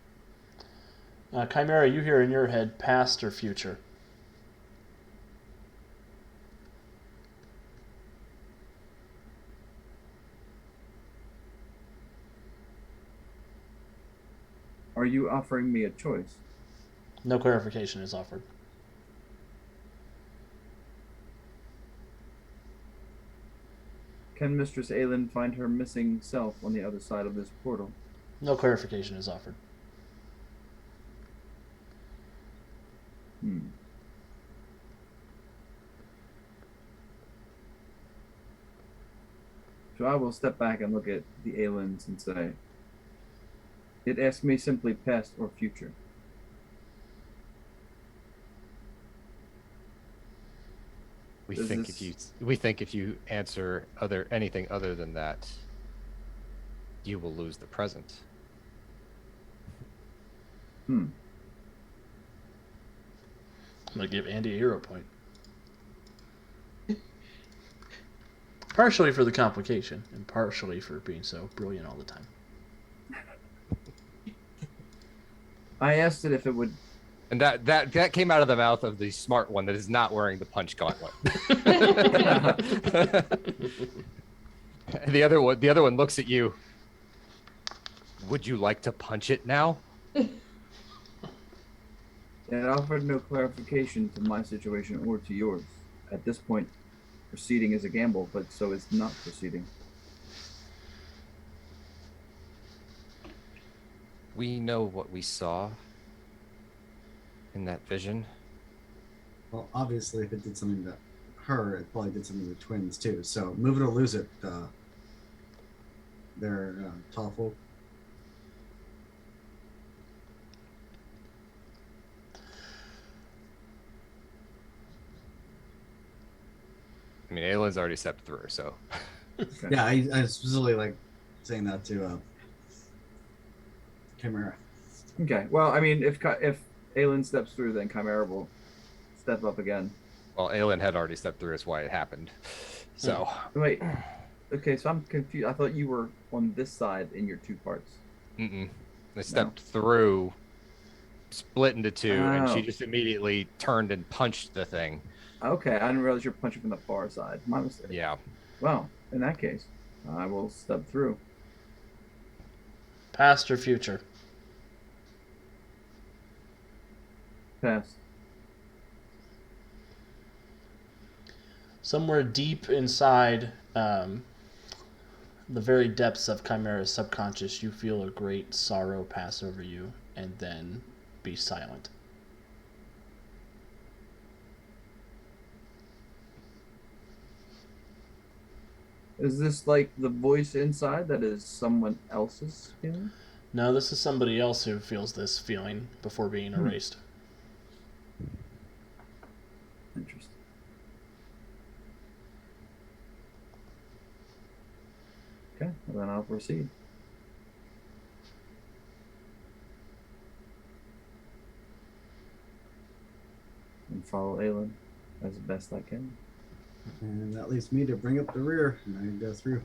Chimera, you hear in your head past or future? Are you offering me a choice? No clarification is offered. Can Mistress Aelin find her missing self on the other side of this portal? No clarification is offered. So I will step back and look at the Aelins and say, it asks me simply past or future. We Does think this- if you answer anything other than that, you will lose the present. I'm going to give Andy a hero point. Partially for the complication, and partially for being so brilliant all the time. I asked it if it would. And that came out of the mouth of the smart one that is not wearing the punch gauntlet. The other one looks at you. Would you like to punch it now? It offered no clarification to my situation or to yours. At this point, proceeding is a gamble, but so is not proceeding. We know what we saw in that vision. Well, obviously, if it did something to her, it probably did something to the twins too. So move it or lose it. They're tall folk. I mean, Aelin's already stepped through, so. Okay. Yeah, I specifically like saying that to Chimera. Okay. Well, I mean, if Aelin steps through, then Chimera will step up again. Well, Aelin had already stepped through. That's why it happened. So. Wait. Okay, so I'm confused. I thought you were on this side in your two parts. They stepped through, split into two, and she Oh. just immediately turned and punched the thing. Okay, I didn't realize you're punching from the far side. My mistake. Yeah. Well, in that case, I will step through. Past or future? Pass. Somewhere deep inside the very depths of Chimera's subconscious, you feel a great sorrow pass over you and then be silent. Is this like the voice inside that is someone else's feeling? No, this is somebody else who feels this feeling before being erased. Interesting. Okay, well then I'll proceed. And follow Aelin as best I can. And that leaves me to bring up the rear, and I go through.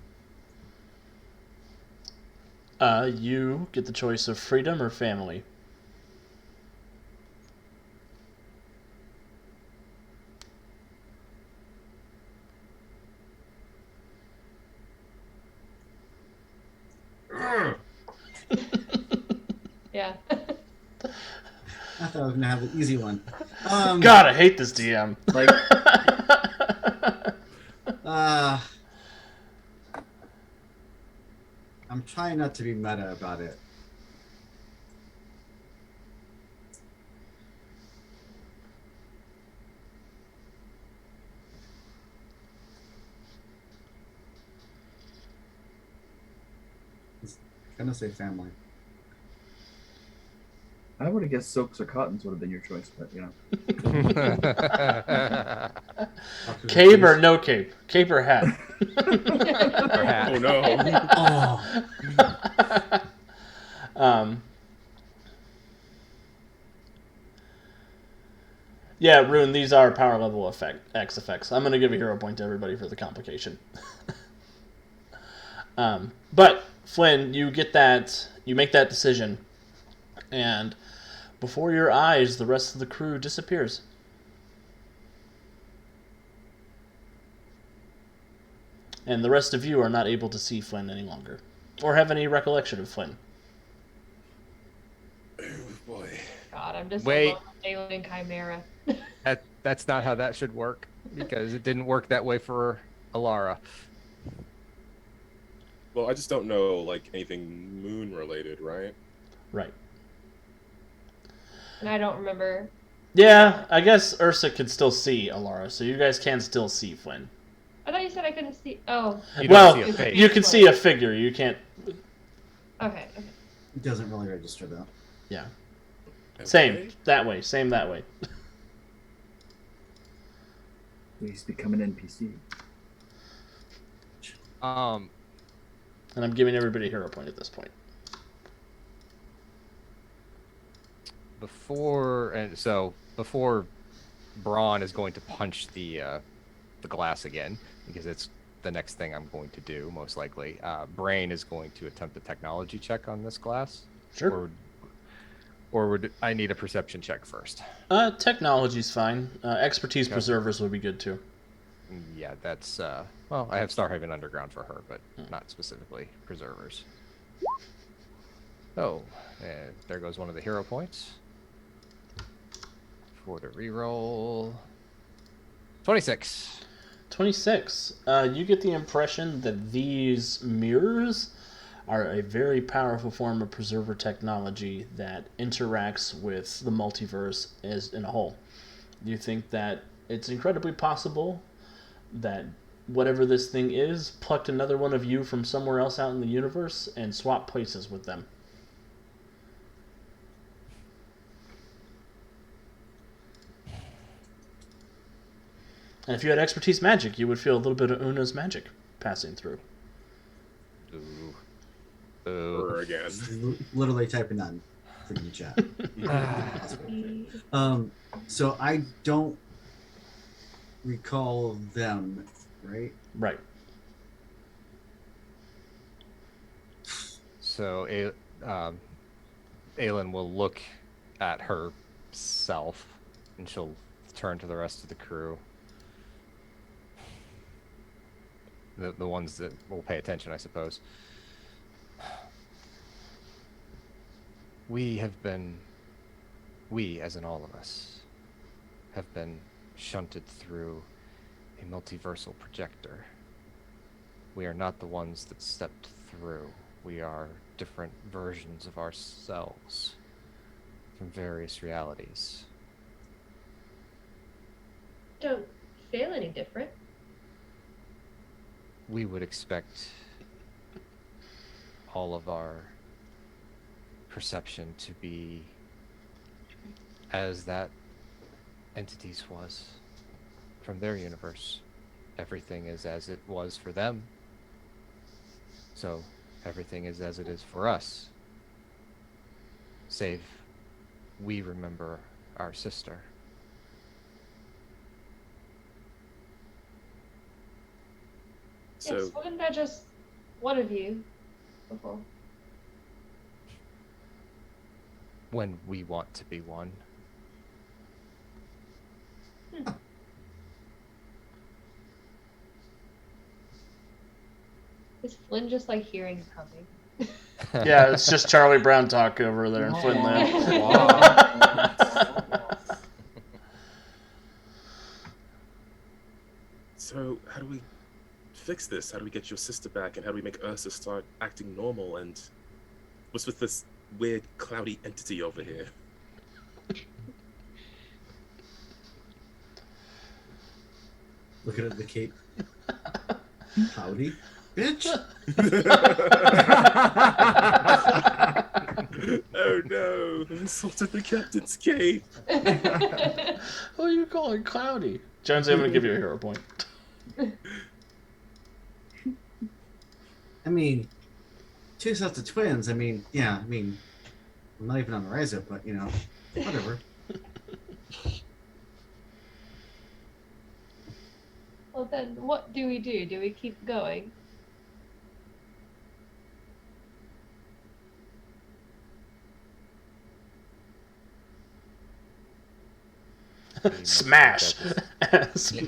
You get the choice of freedom or family. Yeah. I thought I was gonna have the easy one. God, I hate this DM. Like, I'm trying not to be meta about it. I'm gonna say family. I would have guessed silks or cottons would have been your choice, but you know. Cape or no cape? Cape or hat? Or hat. Oh no. Oh, Yeah, Rune, these are power level X effects. I'm going to give a hero point to everybody for the complication. But, Flynn, you make that decision, and before your eyes, the rest of the crew disappears. And the rest of you are not able to see Flynn any longer, or have any recollection of Flynn. Oh boy. God, I'm just Wait. alone with Aelin and Chimera. That's not how that should work, because it didn't work that way for Alara. Well, I just don't know like anything moon related, right? Right. And I don't remember. Yeah, I guess Ursa could still see Alara, so you guys can still see Flynn. I thought you said I couldn't see. Oh, You Well, don't see a face. you can see a figure. You can't. okay. it doesn't really register though. Yeah. Okay. Same that way. Same that way. He's become an NPC. And I'm giving everybody a hero point at this point. Before Braun is going to punch the glass again, because it's the next thing I'm going to do, most likely. Brain is going to attempt a technology check on this glass. Sure. Or would I need a perception check first? Technology's fine. Expertise Okay. preservers would be good too. Yeah, that's well, I have Starhaven Underground for her, but not specifically preservers. Oh, and there goes one of the hero points. For the reroll. 26. 26. You get the impression that these mirrors are a very powerful form of preserver technology that interacts with the multiverse as in a whole. You think that it's incredibly possible that whatever this thing is plucked another one of you from somewhere else out in the universe and swapped places with them. And if you had expertise magic, you would feel a little bit of Una's magic passing through. Ooh. Or again. Literally typing that in the chat. So I don't recall them, right? Right. So Aelin will look at herself, and she'll turn to the rest of the crew. The ones that will pay attention, I suppose. We, as in all of us, have been shunted through a multiversal projector. We are not the ones that stepped through. We are different versions of ourselves from various realities. Don't feel any different. we would expect all of our perception to be as that entity's was from their universe. Everything is as it was for them, so everything is as it is for us, save we remember our sister. So Yes, wasn't there just one of you before? When we want to be one. Is Flynn just like hearing coming? Yeah, it's just Charlie Brown talk over there in Finland. So how do we fix this? How do we get your sister back, and how do we make Ursa start acting normal? And what's with this weird cloudy entity over here? Looking at the cape. Cloudy, bitch. Oh no! I insulted the captain's cape. Who are you calling cloudy? Jonesy, I'm going to give you a hero point. I mean, two sets of twins. I mean, yeah. I mean, I'm not even on the rise up, but you know, whatever. Well then, what do we do? Do we keep going? Smash!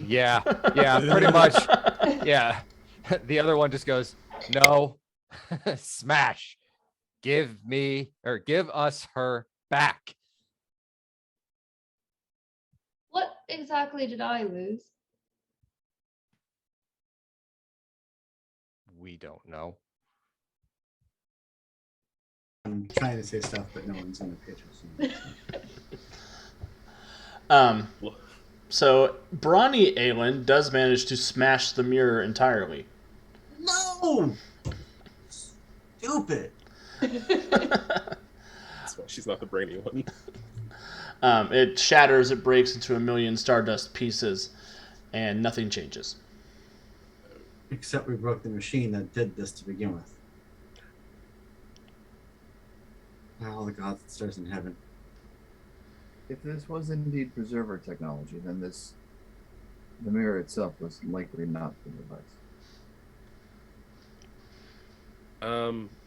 Yeah, pretty much. Yeah. The other one just goes, no, smash. Give us her back. What exactly did I lose? We don't know. I'm trying to say stuff, but no one's gonna pay attention. So Brawny Aelin does manage to smash the mirror entirely. No! Stupid. That's why she's not the brainy one. It shatters, it breaks into a million stardust pieces, and nothing changes. Except we broke the machine that did this to begin with. All the gods and stars in heaven. If this was indeed preserver technology, then the mirror itself was likely not the device.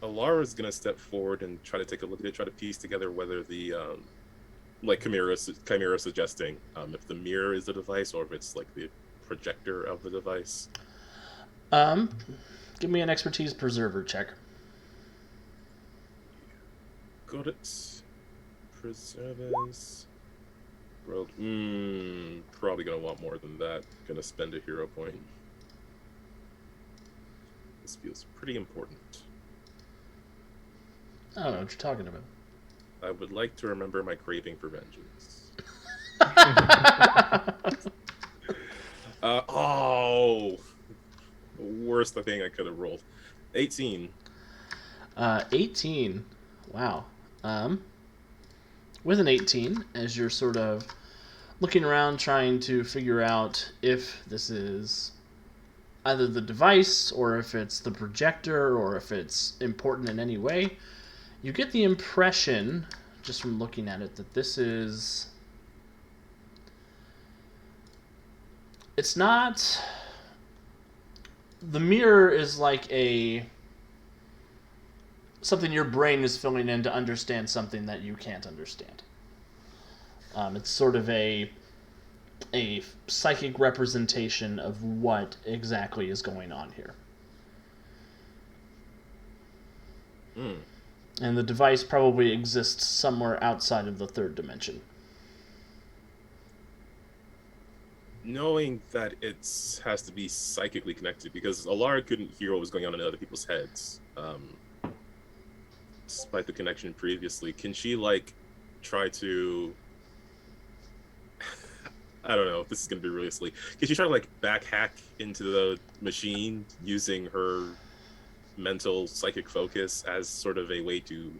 Alara's gonna step forward and try to take a look at it, try to piece together whether the like Chimera suggesting if the mirror is the device or if it's like the projector of the device. Give me an expertise preserver check. Got it. Preservers. World. Probably gonna want more than that. Gonna spend a hero point. This feels pretty important. I don't know what you're talking about. I would like to remember my craving for vengeance. Worst thing I could have rolled. 18. 18. Wow. With an 18, as you're sort of looking around trying to figure out if this is either the device or if it's the projector or if it's important in any way, you get the impression, just from looking at it, that this is... It's not... The mirror is like something your brain is filling in to understand something that you can't understand. It's sort of a psychic representation of what exactly is going on here. And the device probably exists somewhere outside of the third dimension. Knowing that it has to be psychically connected, because Alara couldn't hear what was going on in other people's heads, despite the connection previously, can she, like, try to... I don't know. This is gonna be really silly. Can she try to like back hack into the machine using her mental psychic focus as sort of a way to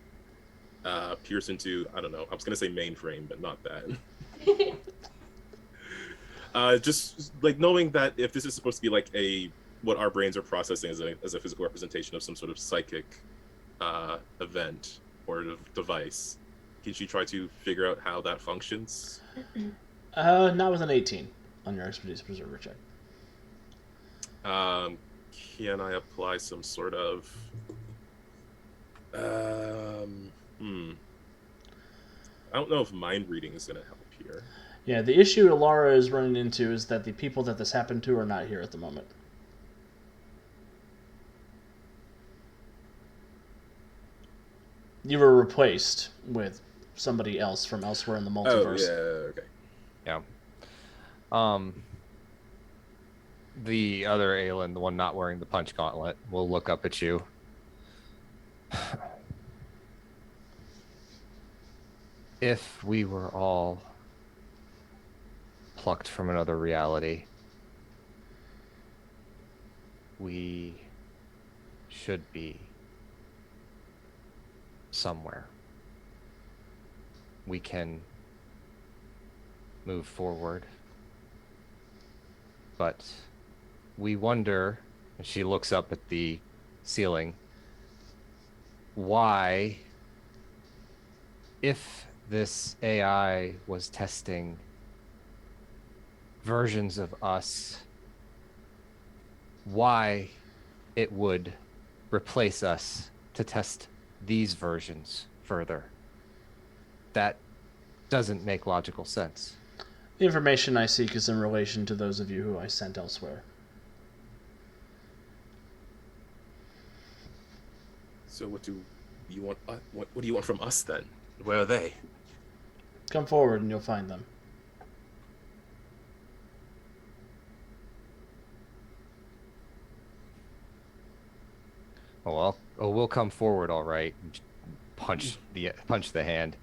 pierce into, I don't know, I was gonna say mainframe, but not that. Just like knowing that if this is supposed to be like what our brains are processing as a physical representation of some sort of psychic event or device, can she try to figure out how that functions? Not with an 18 on your expertise preserver check. Can I apply some sort of I don't know if mind reading is going to help here. Yeah, the issue Alara is running into is that the people that this happened to are not here at the moment. You were replaced with somebody else from elsewhere in the multiverse. Oh, yeah, okay. Yeah. The other Aelin, the one not wearing the punch gauntlet, will look up at you. If we were all plucked from another reality, we should be somewhere. We can move forward. But we wonder, and she looks up at the ceiling, why, if this AI was testing versions of us, why it would replace us to test these versions further. That doesn't make logical sense. The information I seek is in relation to those of you who I sent elsewhere. So what do you want? What do you want from us then? Where are they? Come forward and you'll find them. Oh, well, we'll come forward, all right. Punch the hand.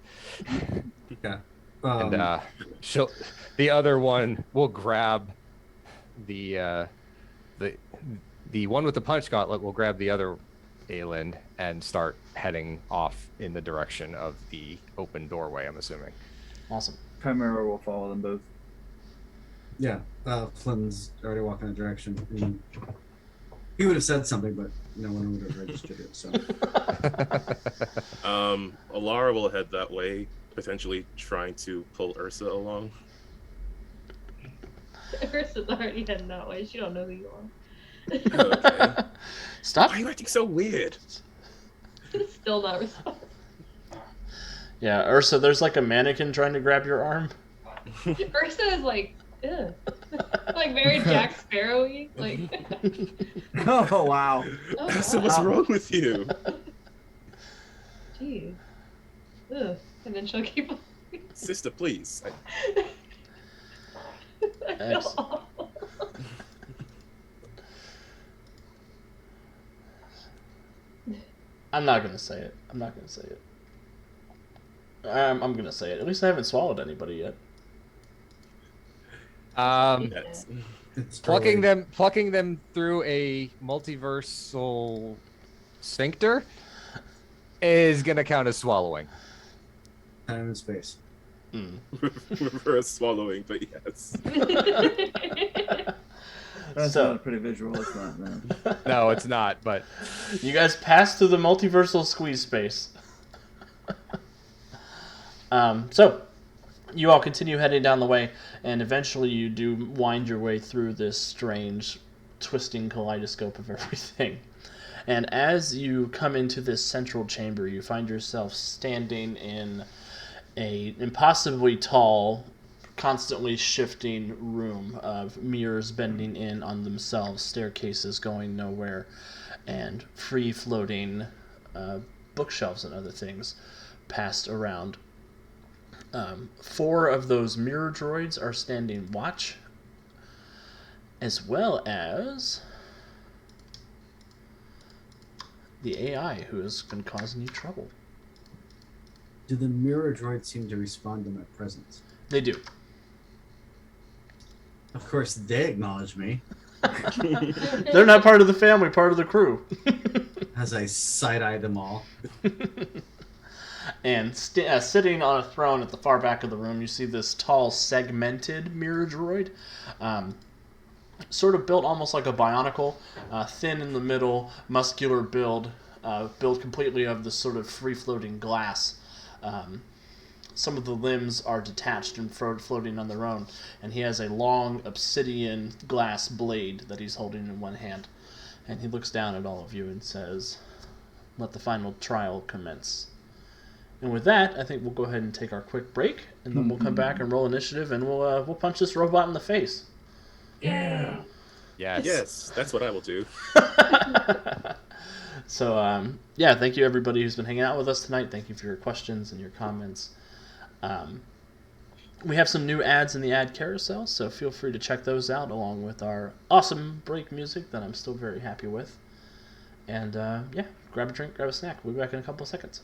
Yeah. And the other one will grab the one with the punch gauntlet will grab the other Aelin and start heading off in the direction of the open doorway, I'm assuming. Awesome. Chimera will follow them both. Yeah. Flynn's already walking in that direction. And he would have said something, but no one would have registered it. So. Alara will head that way, potentially trying to pull Ursa along. Ursa's already heading that way. She don't know who you are. Okay. Stop. Why are you acting so weird? Still not responding. Yeah, Ursa, there's like a mannequin trying to grab your arm. Ursa is like, ugh. Like very Jack Sparrow-y. Like, Oh wow! oh, Ursa, what's wow. wrong with you? Jeez. Ugh. And then she'll keep on. Sister, please. I feel Excellent. awful. I'm not gonna say it. I'm not gonna say it. I'm gonna say it. At least I haven't swallowed anybody yet. Yes. It's Plucking totally- them through a multiversal sphincter is gonna count as swallowing. Time and space. Reverse swallowing, but yes. That's So- not pretty visual. It's not. No. No, it's not, but You guys pass through the multiversal squeeze space. So, you all continue heading down the way, and eventually you do wind your way through this strange, twisting kaleidoscope of everything. And as you come into this central chamber, you find yourself standing in a impossibly tall, constantly shifting room of mirrors bending in on themselves, staircases going nowhere, and free-floating bookshelves and other things passed around. 4 of those mirror droids are standing watch, as well as the AI who has been causing you trouble. Do the mirror droids seem to respond to my presence? They do. Of course, they acknowledge me They're not part of the family, part of the crew. as I side-eye them all. And sitting on a throne at the far back of the room, you see this tall, segmented mirror droid. Sort of built almost like a bionicle, thin in the middle, muscular build, built completely of this sort of free-floating glass. Some of the limbs are detached and floating on their own, and he has a long obsidian glass blade that he's holding in one hand. And he looks down at all of you and says, "Let the final trial commence." And with that, I think we'll go ahead and take our quick break, and then we'll come back and roll initiative, and we'll punch this robot in the face. Yeah. Yes, that's what I will do. So, yeah, thank you everybody who's been hanging out with us tonight. Thank you for your questions and your comments. We have some new ads in the ad carousel, so feel free to check those out, along with our awesome break music that I'm still very happy with. And, yeah, grab a drink, grab a snack. We'll be back in a couple of seconds.